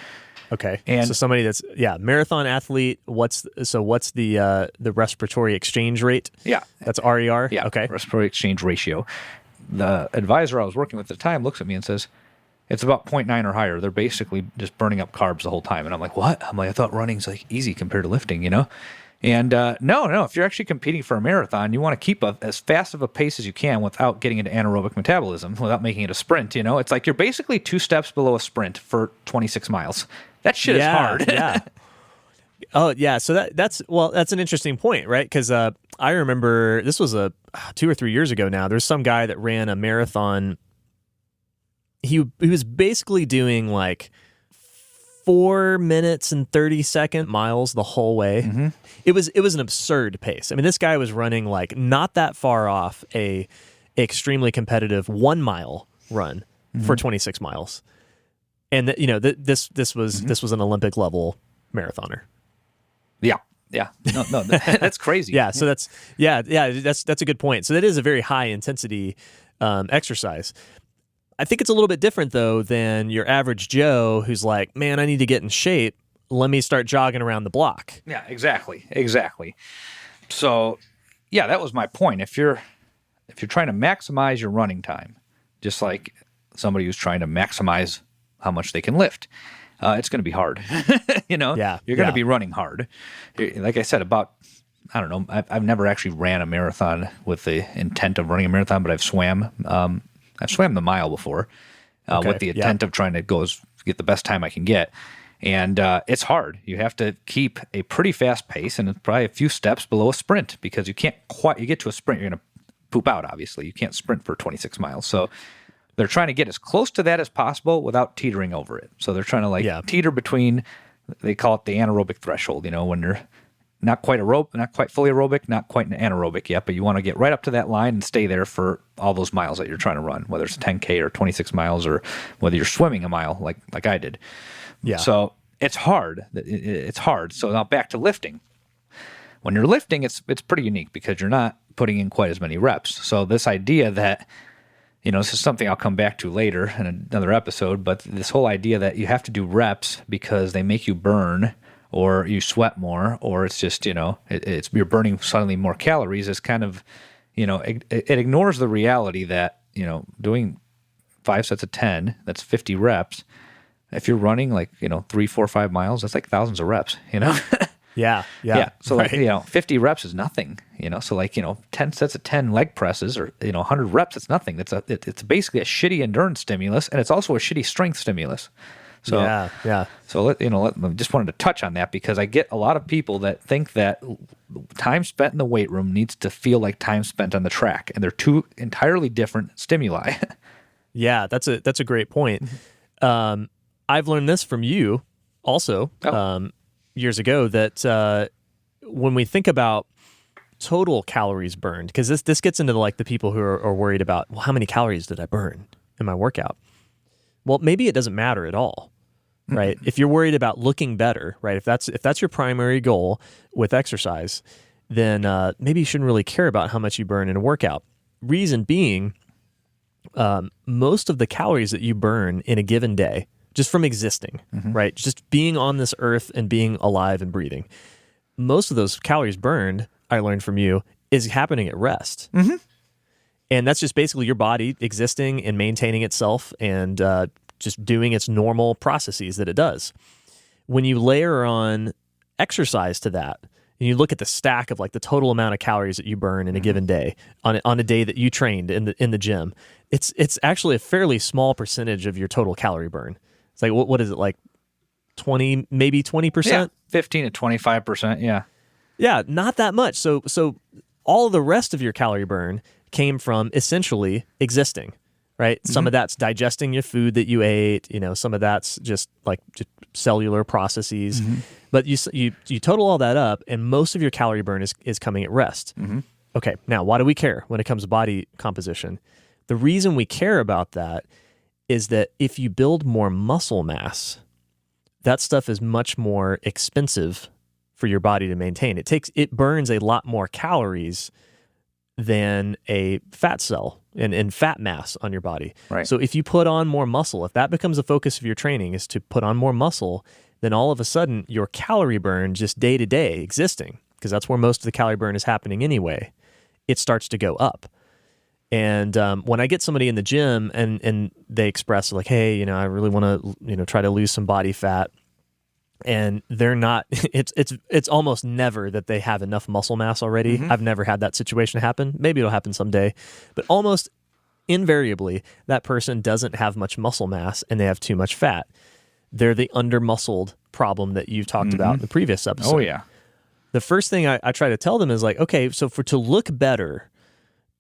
Okay. And so somebody that's marathon athlete, what's the respiratory exchange rate? Yeah. That's RER? Yeah. Okay. Respiratory exchange ratio. The advisor I was working with at the time looks at me and says, it's about 0.9 or higher. They're basically just burning up carbs the whole time. And I'm like, what? I thought running's like easy compared to lifting, And no, if you're actually competing for a marathon, you want to keep as fast of a pace as you can without getting into anaerobic metabolism, without making it a sprint, It's like you're basically 2 steps below a sprint for 26 miles. That shit is hard. Yeah. Oh, yeah. So that's an interesting point, right? Because I remember this was 2 or 3 years ago now. There's some guy that ran a marathon. He was basically doing like 4 minutes and 30-second miles the whole way. Mm-hmm. It was an absurd pace. I mean, this guy was running like not that far off a extremely competitive 1 mile run for 26 miles. And this was an Olympic level marathoner. Yeah. No, that's crazy. Yeah. So that's a good point. So that is a very high intensity exercise. I think it's a little bit different though than your average Joe who's like, man, I need to get in shape. Let me start jogging around the block. Yeah, exactly. So, yeah, that was my point. If you're trying to maximize your running time, just like somebody who's trying to maximize how much they can lift, it's going to be hard. Yeah, you're going to be running hard. Like I said, I don't know. I've never actually ran a marathon with the intent of running a marathon, but I've swam. I've swam the mile before with the intent of trying to get the best time I can get. And it's hard. You have to keep a pretty fast pace, and it's probably a few steps below a sprint because you can't you get to a sprint, you're going to poop out, obviously. You can't sprint for 26 miles. So they're trying to get as close to that as possible without teetering over it. So they're trying to teeter between, they call it the anaerobic threshold, when you're not quite fully aerobic, not quite anaerobic yet, but you want to get right up to that line and stay there for all those miles that you're trying to run, whether it's 10K or 26 miles or whether you're swimming a mile like I did. Yeah. So it's hard. It's hard. So now back to lifting. When you're lifting, it's pretty unique because you're not putting in quite as many reps. So this idea that, this is something I'll come back to later in another episode, but this whole idea that you have to do reps because they make you burn or you sweat more, or it's just, you're burning suddenly more calories is kind of, it ignores the reality that, doing 5 sets of 10, that's 50 reps. If you're running 3, 4, 5 miles, that's like thousands of reps, Yeah. So right. 50 reps is nothing, So 10 sets of 10 leg presses or 100 reps, it's nothing. It's basically a shitty endurance stimulus, and it's also a shitty strength stimulus. So yeah. So just wanted to touch on that because I get a lot of people that think that time spent in the weight room needs to feel like time spent on the track, and they're two entirely different stimuli. Yeah, that's a great point. I've learned this from you also years ago that when we think about total calories burned, because this gets into the people who are worried about, well, how many calories did I burn in my workout? Well, maybe it doesn't matter at all, right? If you're worried about looking better, right? If that's your primary goal with exercise, then maybe you shouldn't really care about how much you burn in a workout. Reason being, most of the calories that you burn in a given day, just from existing, right? Just being on this earth and being alive and breathing, most of those calories burned, I learned from you, is happening at rest. And that's just basically your body existing and maintaining itself and just doing its normal processes that it does. When you layer on exercise to that, and you look at the stack of like the total amount of calories that you burn in a given day on a day that you trained in the gym, it's actually a fairly small percentage of your total calorie burn. It's like what is it, like 20, maybe 20%? Yeah, 15 to 25%. Yeah. Yeah, not that much. So all of the rest of your calorie burn came from essentially existing, right? Some of that's digesting your food that you ate, some of that's just cellular processes. But you total all that up, and most of your calorie burn is coming at rest. Okay, now why do we care when it comes to body composition? The reason we care about that is that if you build more muscle mass, that stuff is much more expensive for your body to maintain. It burns a lot more calories than a fat cell and fat mass on your body. Right. So if you put on more muscle, if that becomes a focus of your training is to put on more muscle, then all of a sudden your calorie burn just day to day existing, because that's where most of the calorie burn is happening anyway, it starts to go up. And when I get somebody in the gym and they express like, hey, I really want to, try to lose some body fat, and they're not, it's almost never that they have enough muscle mass already. I've never had that situation happen. Maybe it'll happen someday, but almost invariably that person doesn't have much muscle mass and they have too much fat. They're the under-muscled problem that you've talked about in the previous episode. Oh, yeah. The first thing I try to tell them is like, okay, so to look better,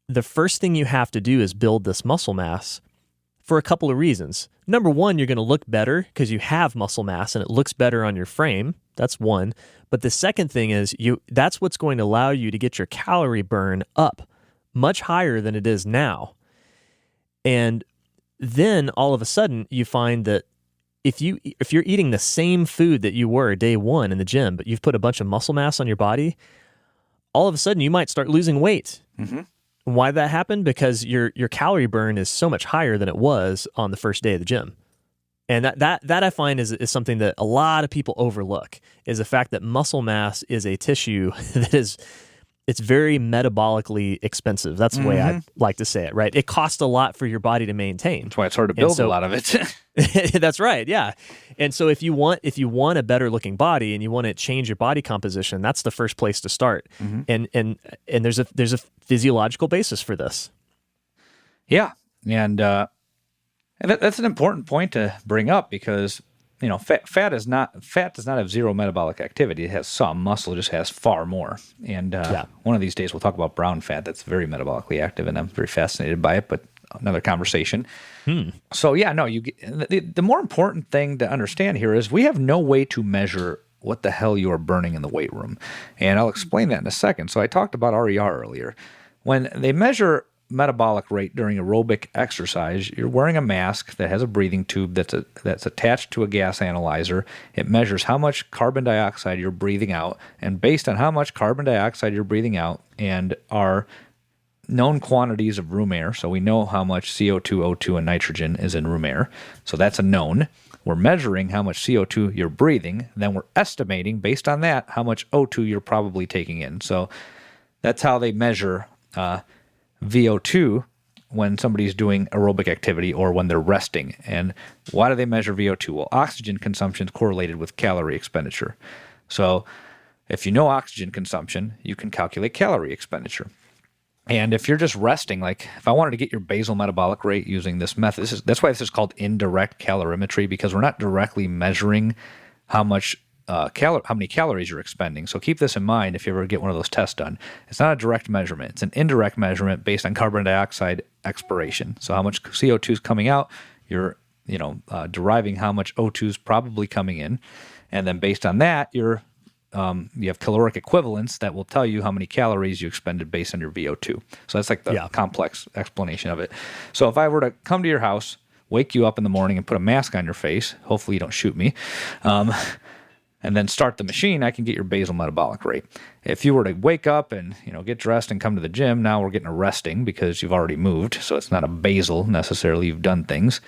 the first thing you have to do is build this muscle mass for a couple of reasons. Number one, you're going to look better because you have muscle mass and it looks better on your frame. That's one. But the second thing is that's what's going to allow you to get your calorie burn up much higher than it is now. And then all of a sudden you find that if you're eating the same food that you were day one in the gym, but you've put a bunch of muscle mass on your body, all of a sudden you might start losing weight. Why that happened? Because your calorie burn is so much higher than it was on the first day of the gym. And that I find is something that a lot of people overlook, is the fact that muscle mass is a tissue that it's very metabolically expensive. That's the way I like to say it, right? It costs a lot for your body to maintain. That's why it's hard to build a lot of it. That's right, yeah. And so if you want a better looking body and you want to change your body composition, that's the first place to start. And there's a physiological basis for this. Yeah, and that's an important point to bring up, because fat does not have zero metabolic activity. It has some. Muscle just has far more. And one of these days we'll talk about brown fat that's very metabolically active, and I'm very fascinated by it, but another conversation. So the more important thing to understand here is we have no way to measure what the hell you are burning in the weight room. And I'll explain that in a second. So I talked about RER earlier. When they measure metabolic rate during aerobic exercise, you're wearing a mask that has a breathing tube that's attached to a gas analyzer. It measures how much carbon dioxide you're breathing out, and based on how much carbon dioxide you're breathing out and our known quantities of room air, so we know how much CO2, O2, and nitrogen is in room air, so that's a known. We're measuring how much CO2 you're breathing, then we're estimating, based on that, how much O2 you're probably taking in. So that's how they measure VO2 when somebody's doing aerobic activity or when they're resting. And why do they measure VO2? Well, oxygen consumption is correlated with calorie expenditure. So if you know oxygen consumption, you can calculate calorie expenditure. And if you're just resting, like if I wanted to get your basal metabolic rate using this method, that's why this is called indirect calorimetry, because we're not directly measuring how much how many calories you're expending. So keep this in mind if you ever get one of those tests done. It's not a direct measurement. It's an indirect measurement based on carbon dioxide expiration. So how much CO2 is coming out, you're deriving how much O2 is probably coming in. And then based on that, you have caloric equivalents that will tell you how many calories you expended based on your VO2. So that's like the complex explanation of it. So if I were to come to your house, wake you up in the morning and put a mask on your face, hopefully you don't shoot me, and then start the machine, I can get your basal metabolic rate. If you were to wake up and get dressed and come to the gym, now we're getting a resting because you've already moved. So it's not a basal necessarily. You've done things.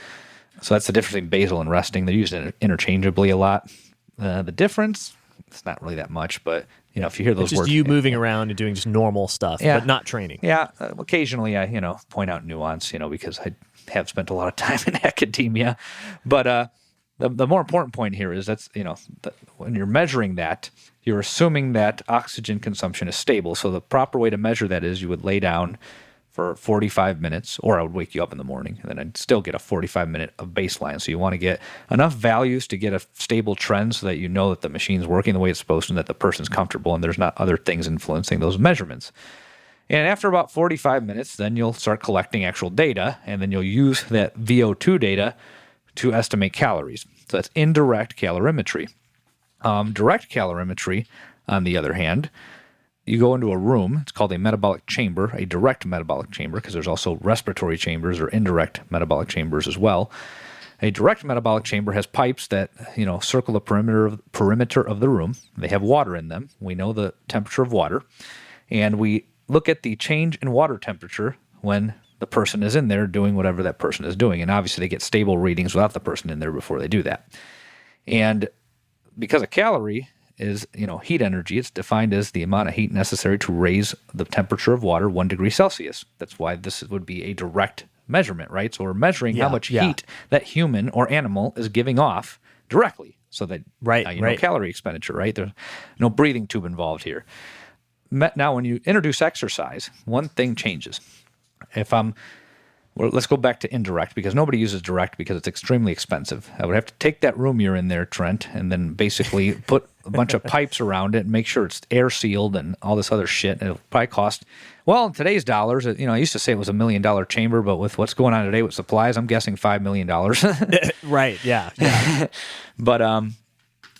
So that's the difference between basal and resting. They're used interchangeably a lot. The difference, it's not really that much, but if you hear those it's just words, you moving around and doing just normal stuff, but not training. Yeah, occasionally I point out nuance, because I have spent a lot of time in academia. But the more important point here is that's when you're measuring that, you're assuming that oxygen consumption is stable. So the proper way to measure that is you would lay down for 45 minutes, or I would wake you up in the morning, and then I'd still get a 45-minute of baseline. So you want to get enough values to get a stable trend so that you know that the machine's working the way it's supposed to and that the person's comfortable and there's not other things influencing those measurements. And after about 45 minutes, then you'll start collecting actual data, and then you'll use that VO2 data to estimate calories. So that's indirect calorimetry. Direct calorimetry, on the other hand, you go into a room. It's called a metabolic chamber, a direct metabolic chamber, because there's also respiratory chambers or indirect metabolic chambers as well. A direct metabolic chamber has pipes that circle the perimeter of the room. They have water in them. We know the temperature of water, and we look at the change in water temperature when the person is in there doing whatever that person is doing. And obviously they get stable readings without the person in there before they do that. And because a calorie is, heat energy, it's defined as the amount of heat necessary to raise the temperature of water 1 degree Celsius. That's why this would be a direct measurement, right? So we're measuring how much heat that human or animal is giving off directly. So that know calorie expenditure, right? There's no breathing tube involved here. Now, when you introduce exercise, one thing changes. Let's go back to indirect, because nobody uses direct because it's extremely expensive. I would have to take that room you're in there, Trent, and then basically put a bunch of pipes around it and make sure it's air sealed and all this other shit. It'll probably cost, in today's dollars, I used to say it was $1 million chamber, but with what's going on today with supplies, I'm guessing $5 million. Right, yeah. But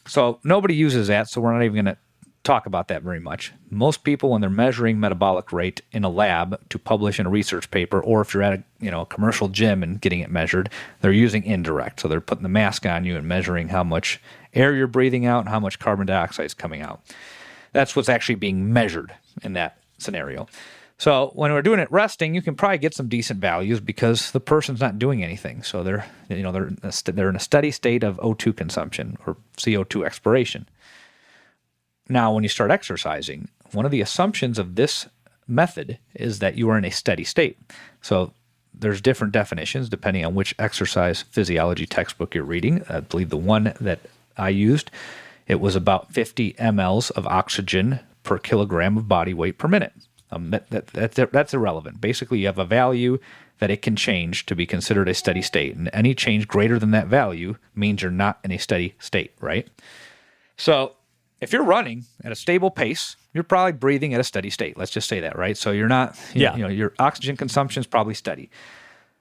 so nobody uses that, so we're not even going to talk about that very much. Most people, when they're measuring metabolic rate in a lab to publish in a research paper, or if you're at a commercial gym and getting it measured, they're using indirect. So they're putting the mask on you and measuring how much air you're breathing out and how much carbon dioxide is coming out. That's what's actually being measured in that scenario. So when we're doing it resting, you can probably get some decent values because the person's not doing anything. So they're in a steady state of O2 consumption or CO2 expiration. Now, when you start exercising, one of the assumptions of this method is that you are in a steady state. So there's different definitions depending on which exercise physiology textbook you're reading. I believe the one that I used, it was about 50 mLs of oxygen per kilogram of body weight per minute. That's irrelevant. Basically, you have a value that it can change to be considered a steady state. And any change greater than that value means you're not in a steady state, right? So if you're running at a stable pace, you're probably breathing at a steady state. Let's just say that, right? So you're not, your oxygen consumption is probably steady.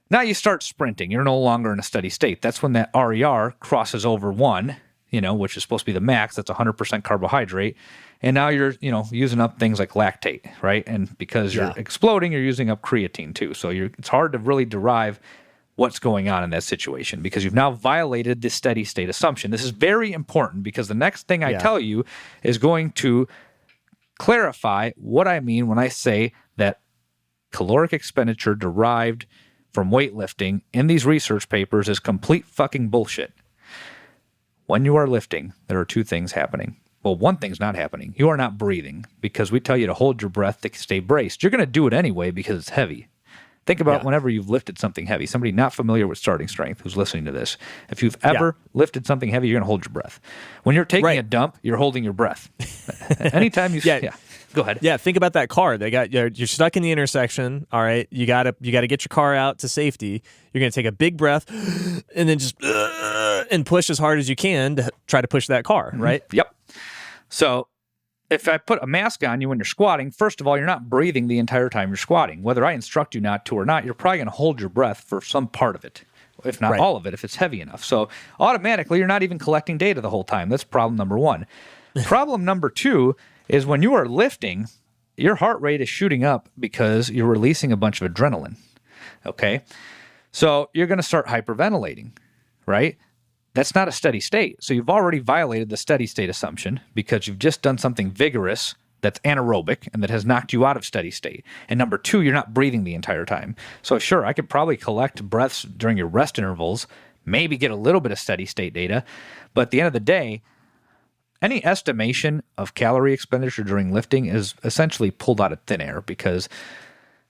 Now you start sprinting. You're no longer in a steady state. That's when that RER crosses over 1, which is supposed to be the max. That's 100% carbohydrate. And now you're, using up things like lactate, right? And because you're exploding, you're using up creatine too. So it's hard to really derive what's going on in that situation because you've now violated this steady state assumption. This is very important because the next thing I tell you is going to clarify what I mean when I say that caloric expenditure derived from weightlifting in these research papers is complete fucking bullshit. When you are lifting, there are 2 things happening. Well, one thing's not happening. You are not breathing because we tell you to hold your breath to stay braced. You're going to do it anyway because it's heavy. Think about whenever you've lifted something heavy, somebody not familiar with starting strength who's listening to this. If you've ever lifted something heavy, you're going to hold your breath. When you're taking a dump, you're holding your breath. Anytime you go ahead. Yeah, think about that car. You're stuck in the intersection, all right? You got to get your car out to safety. You're going to take a big breath and then just and push as hard as you can to try to push that car, right? Yep. So if I put a mask on you when you're squatting, first of all, you're not breathing the entire time you're squatting. Whether I instruct you not to or not, you're probably going to hold your breath for some part of it, if not all of it, if it's heavy enough. So automatically, you're not even collecting data the whole time. That's problem number 1. Problem number 2 is when you are lifting, your heart rate is shooting up because you're releasing a bunch of adrenaline, okay? So you're going to start hyperventilating, right? that's not a steady state. So you've already violated the steady state assumption because you've just done something vigorous that's anaerobic and that has knocked you out of steady state. And number two, you're not breathing the entire time. So sure, I could probably collect breaths during your rest intervals, maybe get a little bit of steady state data, but at the end of the day, any estimation of calorie expenditure during lifting is essentially pulled out of thin air because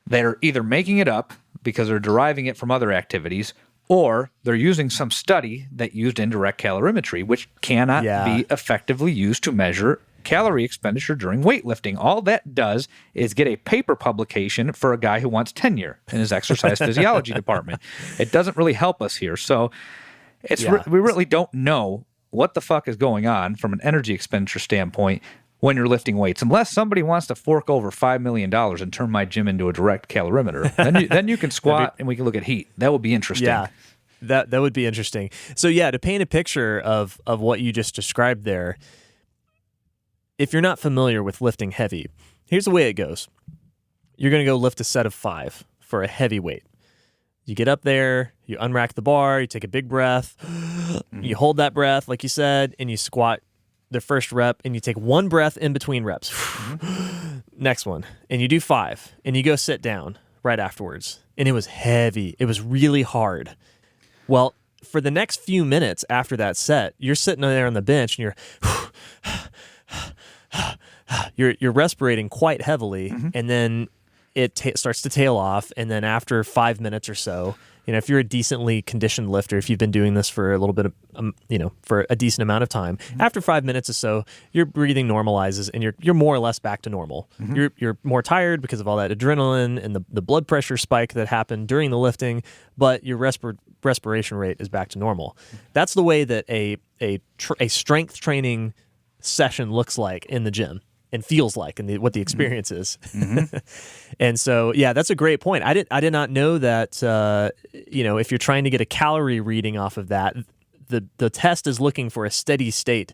they're either making it up because they're deriving it from other activities, or they're using some study that used indirect calorimetry, which cannot be effectively used to measure calorie expenditure during weightlifting. All that does is get a paper publication for a guy who wants tenure in his exercise physiology department. It doesn't really help us here. So we really don't know what the fuck is going on from an energy expenditure standpoint when you're lifting weights, unless somebody wants to fork over $5 million and turn my gym into a direct calorimeter. Then you can squat and we can look at heat. That would be interesting. Yeah, that would be interesting. So yeah, to paint a picture of what you just described there, if you're not familiar with lifting heavy, here's the way it goes. You're going to go lift a set of 5 for a heavy weight. You get up there, you unrack the bar, you take a big breath, you hold that breath, like you said, and you squat the first rep, and you take one breath in between reps. Next one, and you do 5, and you go sit down right afterwards. And it was heavy. It was really hard. Well, for the next few minutes after that set, you're sitting there on the bench, and you're respirating quite heavily, and then it starts to tail off, and then after 5 minutes or so, if you're a decently conditioned lifter, if you've been doing this for a little bit of, for a decent amount of time, after 5 minutes or so, your breathing normalizes, and you're more or less back to normal. You're more tired because of all that adrenaline and the blood pressure spike that happened during the lifting, but your respiration rate is back to normal. That's the way that a strength training session looks like in the gym and feels like, and what the experience is. And so, yeah, that's a great point. I did not know that, if you're trying to get a calorie reading off of that, the test is looking for a steady state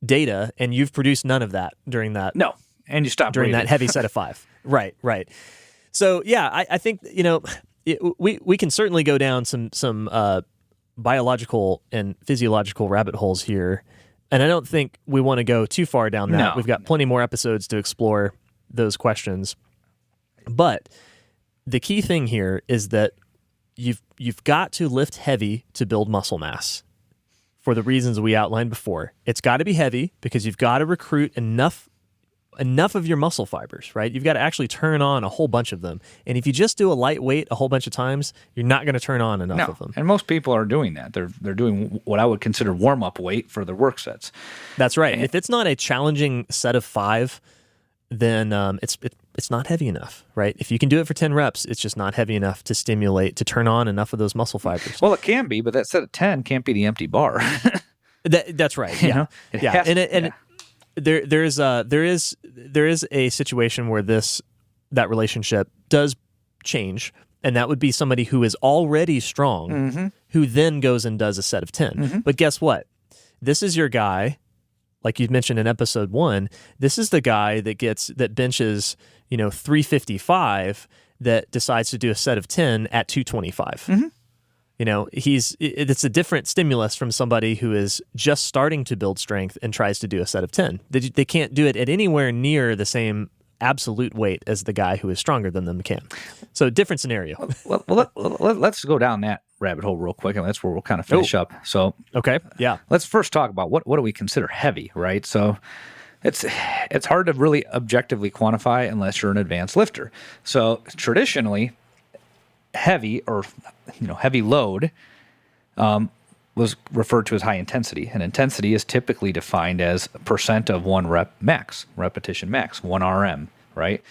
data, and you've produced none of that during that. No, and you stopped during breathing. that heavy set of 5. Right. So, yeah, I think, we can certainly go down some biological and physiological rabbit holes here. And I don't think we want to go too far down that. No. We've got plenty more episodes to explore those questions. But the key thing here is that you've got to lift heavy to build muscle mass for the reasons we outlined before. It's got to be heavy because you've got to recruit enough of your muscle fibers, right? You've got to actually turn on a whole bunch of them. And if you just do a lightweight a whole bunch of times, you're not going to turn on enough of them. And most people are doing that. They're doing what I would consider warm-up weight for their work sets. That's right. If it's not a challenging set of 5, then it's not heavy enough, right? If you can do it for 10 reps, it's just not heavy enough to turn on enough of those muscle fibers. Well, it can be, but that set of 10 can't be the empty bar. That's right. Yeah. There is a situation where that relationship does change, and that would be somebody who is already strong, who then goes and does a set of 10. But guess what? This is your guy, like you mentioned in episode 1. This is the guy that benches 355 that decides to do a set of 10 at 225. It's a different stimulus from somebody who is just starting to build strength and tries to do a set of 10. They can't do it at anywhere near the same absolute weight as the guy who is stronger than them can. So different scenario. Let's go down that rabbit hole real quick, and that's where we'll kind of finish up. So, okay, yeah. Let's first talk about what do we consider heavy, right? So it's hard to really objectively quantify unless you're an advanced lifter. So traditionally, heavy or heavy load was referred to as high intensity, and intensity is typically defined as a percent of one repetition max, 1 RM, right?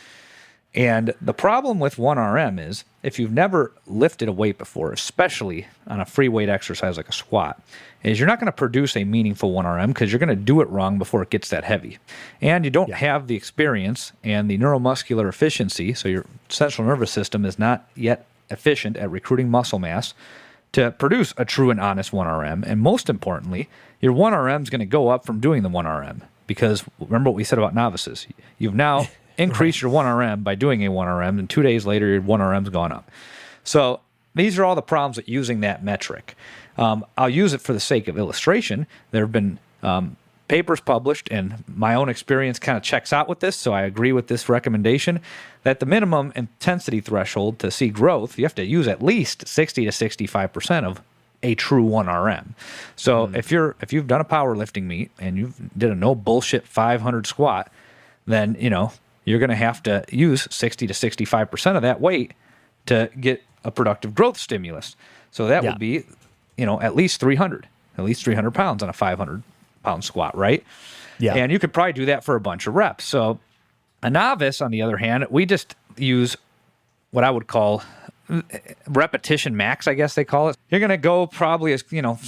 And the problem with 1 RM is if you've never lifted a weight before, especially on a free weight exercise like a squat, is you're not going to produce a meaningful 1 RM because you're going to do it wrong before it gets that heavy. And you don't have the experience and the neuromuscular efficiency, so your central nervous system is not yet efficient at recruiting muscle mass to produce a true and honest 1 RM. And most importantly, your 1 RM is going to go up from doing the 1 RM because remember what we said about novices. You've now increased your 1 RM by doing a 1 RM, and 2 days later, your 1 RM's gone up. So these are all the problems with using that metric. I'll use it for the sake of illustration. There have been papers published, and my own experience kind of checks out with this, so I agree with this recommendation, that the minimum intensity threshold to see growth, you have to use at least 60 to 65% of a true 1RM. So if you've done a powerlifting meet and you did a no bullshit 500 squat, then you're going to have to use 60 to 65% of that weight to get a productive growth stimulus. So that would be at least 300 pounds on a 500-pound squat, right? Yeah. And you could probably do that for a bunch of reps. So a novice, on the other hand, we just use what I would call repetition max, I guess they call it. You're going to go probably as,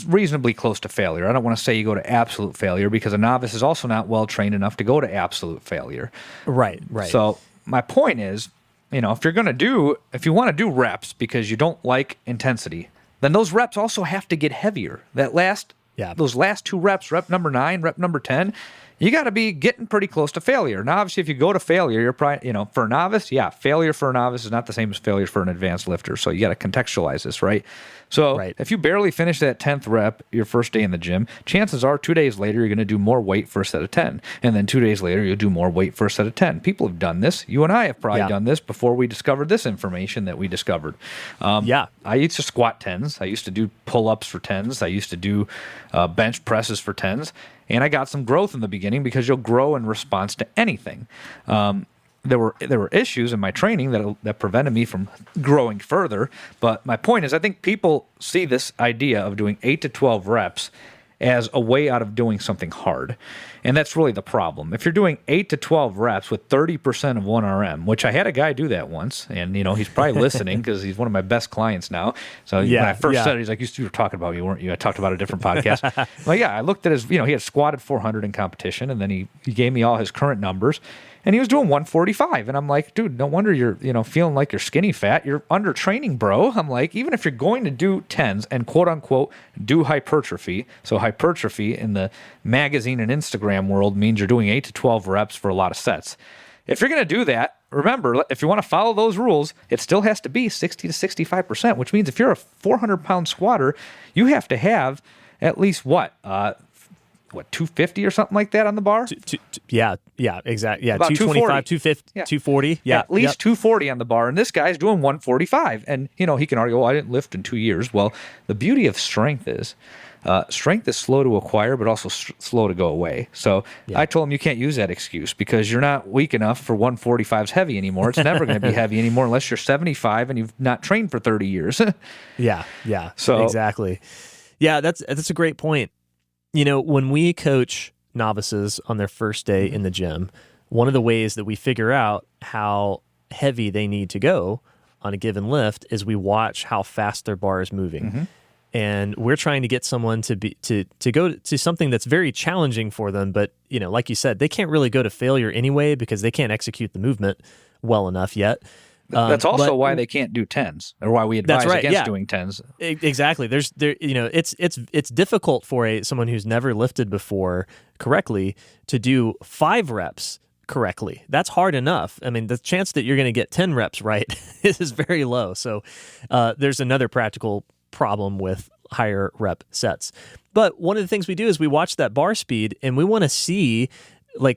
reasonably close to failure. I don't want to say you go to absolute failure, because a novice is also not well trained enough to go to absolute failure. Right. So my point is, if you want to do reps because you don't like intensity, then those reps also have to get heavier. Those last 2 reps, rep number 9, rep number 10, you got to be getting pretty close to failure. Now, obviously, if you go to failure, you're probably, for a novice, failure for a novice is not the same as failure for an advanced lifter. So you got to contextualize this, right? So if you barely finish that 10th rep your first day in the gym, chances are 2 days later, you're going to do more weight for a set of 10. And then 2 days later, you'll do more weight for a set of 10. People have done this. You and I have probably done this before we discovered this information that we discovered. I used to squat 10s. I used to do pull-ups for 10s. I used to do bench presses for 10s. And I got some growth in the beginning, because you'll grow in response to anything. There were issues in my training that prevented me from growing further. But my point is, I think people see this idea of doing 8 to 12 reps as a way out of doing something hard. And that's really the problem. If you're doing 8 to 12 reps with 30% of 1RM, which I had a guy do that once, and he's probably listening because he's one of my best clients now. So when I first said it, he's like, you were talking about me, weren't you? I talked about a different podcast. Well, I looked at his, he had squatted 400 in competition, and then he gave me all his current numbers. And he was doing 145. And I'm like, dude, no wonder you're, feeling like you're skinny fat. You're under training, bro. I'm like, even if you're going to do 10s and quote unquote do hypertrophy. So hypertrophy in the magazine and Instagram world means you're doing 8 to 12 reps for a lot of sets. If you're going to do that, remember, if you want to follow those rules, it still has to be 60 to 65%, which means if you're a 400-pound squatter, you have to have at least 250 or something like that on the bar? Exactly. Yeah, about 225, 250, 240. Yeah, at least 240 on the bar. And this guy's doing 145. And, he can argue, I didn't lift in 2 years. Well, the beauty of strength is slow to acquire, but also slow to go away. So I told him you can't use that excuse, because you're not weak enough for 145's heavy anymore. It's never going to be heavy anymore unless you're 75 and you've not trained for 30 years. So exactly. Yeah, that's a great point. When we coach novices on their first day in the gym, one of the ways that we figure out how heavy they need to go on a given lift is we watch how fast their bar is moving. Mm-hmm. And we're trying to get someone to go to something that's very challenging for them. But, like you said, they can't really go to failure anyway, because they can't execute the movement well enough yet. That's also why they can't do 10s, or why we advise against doing 10s. Exactly. It's difficult for someone who's never lifted before correctly to do 5 reps correctly. That's hard enough. I mean, the chance that you're going to get 10 reps right is very low. So there's another practical problem with higher rep sets. But one of the things we do is we watch that bar speed, and we want to see,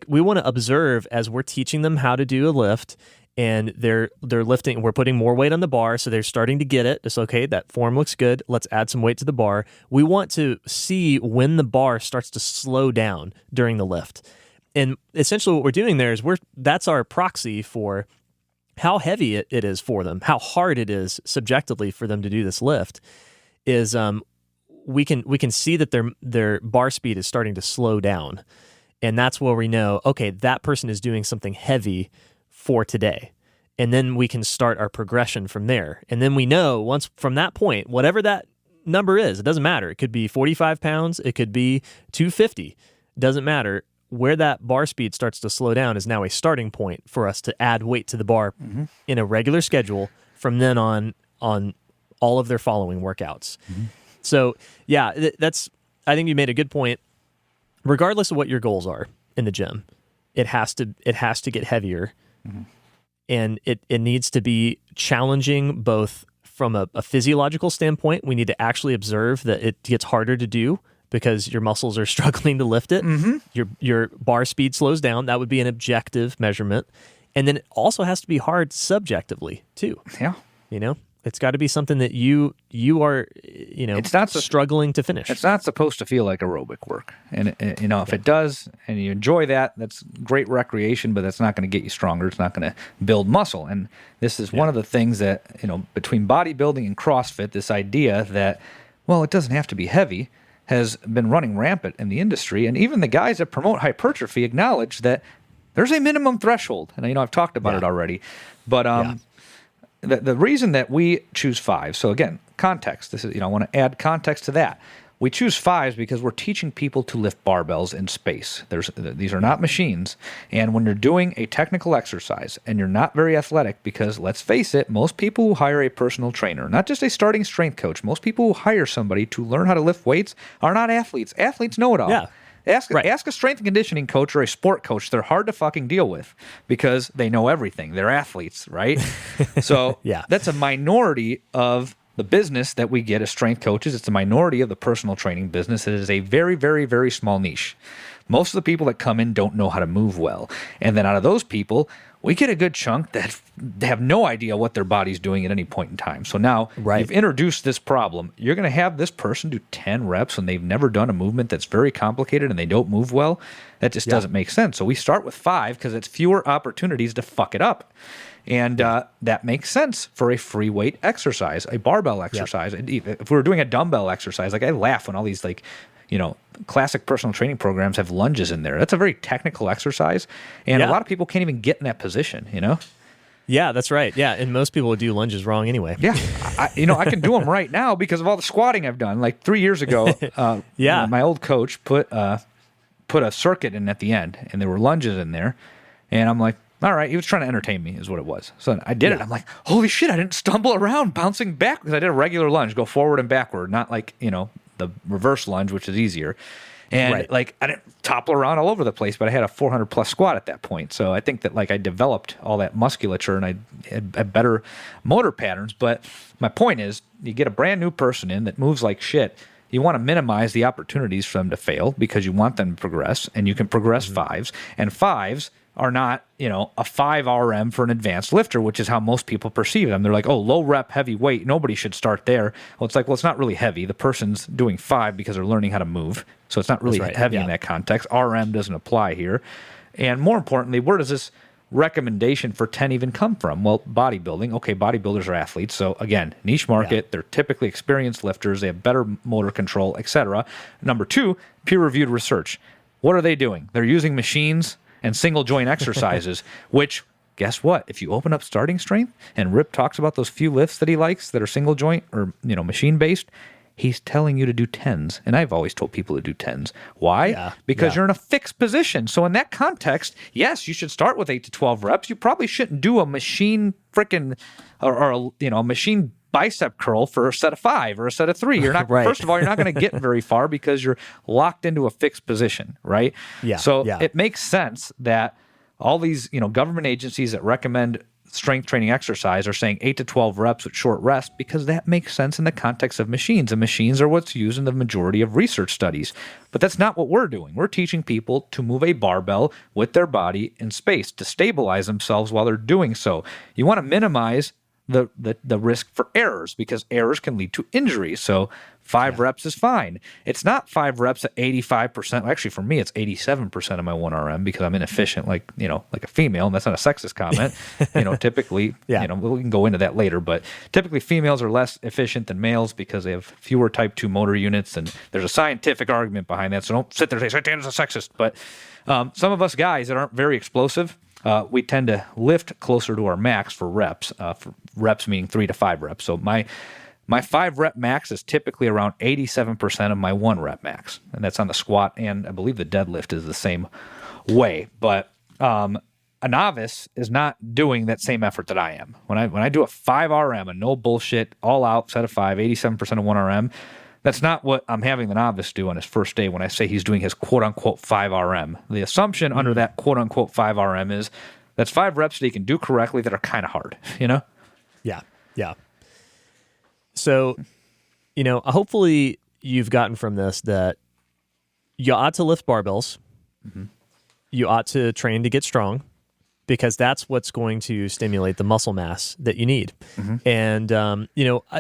we want to observe as we're teaching them how to do a lift. And they're lifting, we're putting more weight on the bar, so they're starting to get it. It's okay, that form looks good. Let's add some weight to the bar. We want to see when the bar starts to slow down during the lift. And essentially what we're doing there is that's our proxy for how heavy it is for them, how hard it is subjectively for them to do this lift, is we can see that their bar speed is starting to slow down. And that's where we know, okay, that person is doing something heavy for today. And then we can start our progression from there. And then we know once from that point, whatever that number is, it doesn't matter. It could be 45 pounds. It could be 250. Doesn't matter. Where that bar speed starts to slow down is now a starting point for us to add weight to the bar in a regular schedule from then on all of their following workouts. Mm-hmm. So yeah, I think you made a good point. Regardless of what your goals are in the gym, it has to get heavier. Mm-hmm. And it needs to be challenging both from a physiological standpoint, we need to actually observe that it gets harder to do because your muscles are struggling to lift it. Your bar speed slows down. That would be an objective measurement. And then it also has to be hard subjectively too. Yeah. It's got to be something that you are, it's not struggling to finish. It's not supposed to feel like aerobic work. And, if it does and you enjoy that, that's great recreation, but that's not going to get you stronger. It's not going to build muscle. And this is one of the things that, between bodybuilding and CrossFit, this idea that, well, it doesn't have to be heavy has been running rampant in the industry. And even the guys that promote hypertrophy acknowledge that there's a minimum threshold. And, I've talked about it already. But the reason that we choose 5, so again, context. This is, I want to add context to that. We choose 5s because we're teaching people to lift barbells in space. These are not machines. And when you're doing a technical exercise and you're not very athletic, because let's face it, most people who hire a personal trainer, not just a starting strength coach, most people who hire somebody to learn how to lift weights are not athletes. Athletes know it all. Yeah. Ask a strength and conditioning coach or a sport coach. They're hard to fucking deal with because they know everything. They're athletes, right? So that's a minority of the business that we get as strength coaches. It's a minority of the personal training business. It is a very, very, very small niche. Most of the people that come in don't know how to move well. And then out of those people, we get a good chunk that have no idea what their body's doing at any point in time. So now you've introduced this problem. You're going to have this person do 10 reps when they've never done a movement that's very complicated and they don't move well. That just doesn't make sense. So we start with 5 because it's fewer opportunities to fuck it up. And that makes sense for a free weight exercise, a barbell exercise. If we were doing a dumbbell exercise, I laugh when all these classic personal training programs have lunges in there. That's a very technical exercise, and a lot of people can't even get in that position, Yeah, that's right. Yeah, and most people would do lunges wrong anyway. Yeah. I can do them right now because of all the squatting I've done. Like 3 years ago, my old coach put a circuit in at the end, and there were lunges in there, and I'm like, all right, he was trying to entertain me is what it was. So I did it. I'm like, holy shit, I didn't stumble around bouncing back because I did a regular lunge, go forward and backward, not like, the reverse lunge, which is easier. And I didn't topple around all over the place, but I had a 400 plus squat at that point. So I think that I developed all that musculature and I had better motor patterns. But my point is, you get a brand new person in that moves like shit. You want to minimize the opportunities for them to fail because you want them to progress, and you can progress 5s. And 5s are not, a 5 RM for an advanced lifter, which is how most people perceive them. They're like, oh, low rep, heavy weight. Nobody should start there. Well, it's not really heavy. The person's doing 5 because they're learning how to move. So it's not really heavy in that context. RM doesn't apply here. And more importantly, where does this recommendation for 10 even come from? Well, bodybuilding. Okay, bodybuilders are athletes. So again, niche market. They're typically experienced lifters. They have better motor control, etc. Number 2, peer-reviewed research. What are they doing? They're using machines and single joint exercises, which, guess what? If you open up starting strength and Rip talks about those few lifts that he likes that are single joint or, machine based, he's telling you to do 10s. And I've always told people to do 10s. Why? Because you're in a fixed position. So in that context, yes, you should start with 8 to 12 reps. You probably shouldn't do a machine freaking or a machine bicep curl for a set of 5 or a set of 3. You're not first of all, you're not going to get very far because you're locked into a fixed position, right? It makes sense that all these, government agencies that recommend strength training exercise are saying 8 to 12 reps with short rest because that makes sense in the context of machines. And machines are what's used in the majority of research studies. But that's not what we're doing. We're teaching people to move a barbell with their body in space to stabilize themselves while they're doing so. You want to minimize the risk for errors because errors can lead to injury. So 5 reps is fine. It's not 5 reps at 85%. Actually, for me, it's 87% of my 1RM because I'm inefficient like a female. And that's not a sexist comment. Typically, we can go into that later, but typically females are less efficient than males because they have fewer type 2 motor units. And there's a scientific argument behind that. So don't sit there and say, Dan's a sexist. But some of us guys that aren't very explosive, we tend to lift closer to our max for reps meaning 3 to 5 reps. So my 5 rep max is typically around 87% of my 1 rep max. And that's on the squat, and I believe the deadlift is the same way. But a novice is not doing that same effort that I am. When I do a 5 RM, a no bullshit, all out set of 5, 87% of 1 RM, that's not what I'm having the novice do on his first day when I say he's doing his quote-unquote 5 RM. The assumption under that quote-unquote 5 RM is that's 5 reps that he can do correctly that are kind of hard, Yeah. So, hopefully you've gotten from this that you ought to lift barbells. Mm-hmm. You ought to train to get strong, because that's what's going to stimulate the muscle mass that you need. Mm-hmm. And,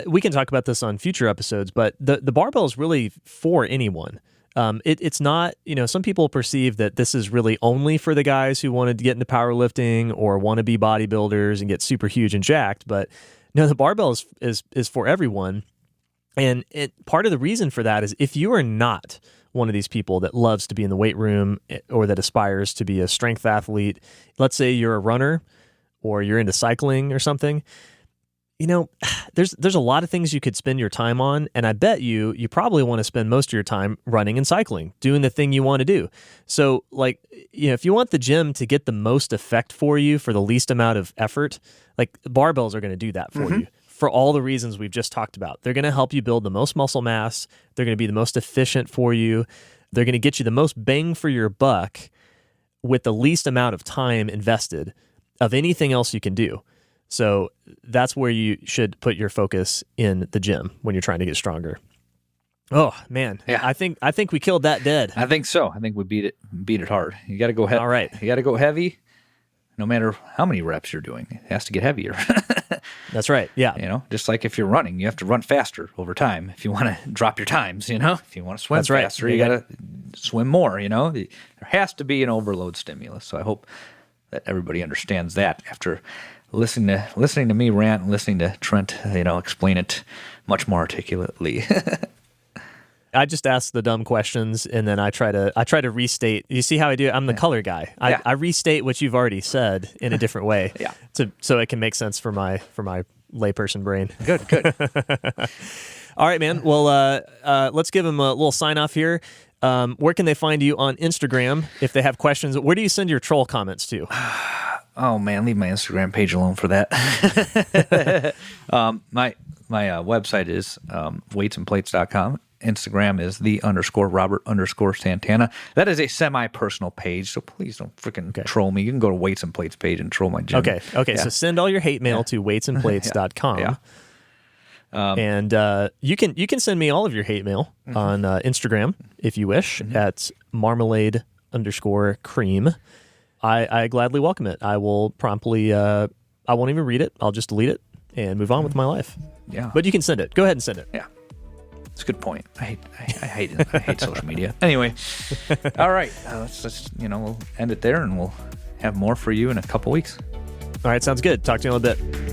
we can talk about this on future episodes, but the barbell is really for anyone. It's not, some people perceive that this is really only for the guys who wanted to get into powerlifting or want to be bodybuilders and get super huge and jacked. But no, the barbell is for everyone. And part of the reason for that is if you are not one of these people that loves to be in the weight room or that aspires to be a strength athlete, let's say you're a runner or you're into cycling or something, there's a lot of things you could spend your time on, and I bet you probably want to spend most of your time running and cycling, doing the thing you want to do. So, if you want the gym to get the most effect for you for the least amount of effort, barbells are going to do that for you. For all the reasons we've just talked about. They're going to help you build the most muscle mass. They're going to be the most efficient for you. They're going to get you the most bang for your buck with the least amount of time invested of anything else you can do. So that's where you should put your focus in the gym when you're trying to get stronger. Oh man, yeah. I think we killed that dead. I think so. I think we beat it hard. You got to go heavy. All right, you got to go heavy. No matter how many reps you're doing, it has to get heavier. That's right. Yeah. Just like if you're running, you have to run faster over time. If you want to drop your times, if you want to swim That's right. faster, you got to swim more, There has to be an overload stimulus. So I hope that everybody understands that after listening to me rant and listening to Trent, explain it much more articulately. I just ask the dumb questions, and then I try to restate. You see how I do it? I'm the color guy. I restate what you've already said in a different way, so it can make sense for my layperson brain. Good. All right, man. Well, let's give them a little sign off here. Where can they find you on Instagram if they have questions? Where do you send your troll comments to? Oh man, leave my Instagram page alone for that. My website is weightsandplates.com. Instagram is _Robert_Santana. That is a semi-personal page, so please don't freaking troll me. You can go to Weights and Plates page and troll my gym. Okay. Yeah. So send all your hate mail to weightsandplates.com. Yeah. And you can send me all of your hate mail on Instagram if you wish at marmalade_cream. I gladly welcome it. I will promptly, I won't even read it. I'll just delete it and move on with my life. Yeah. But you can send it. Go ahead and send it. Yeah. It's a good point. I hate it. I hate social media. Anyway, all right. Let's just, we'll end it there, and we'll have more for you in a couple weeks. All right. Sounds good. Talk to you in a little bit.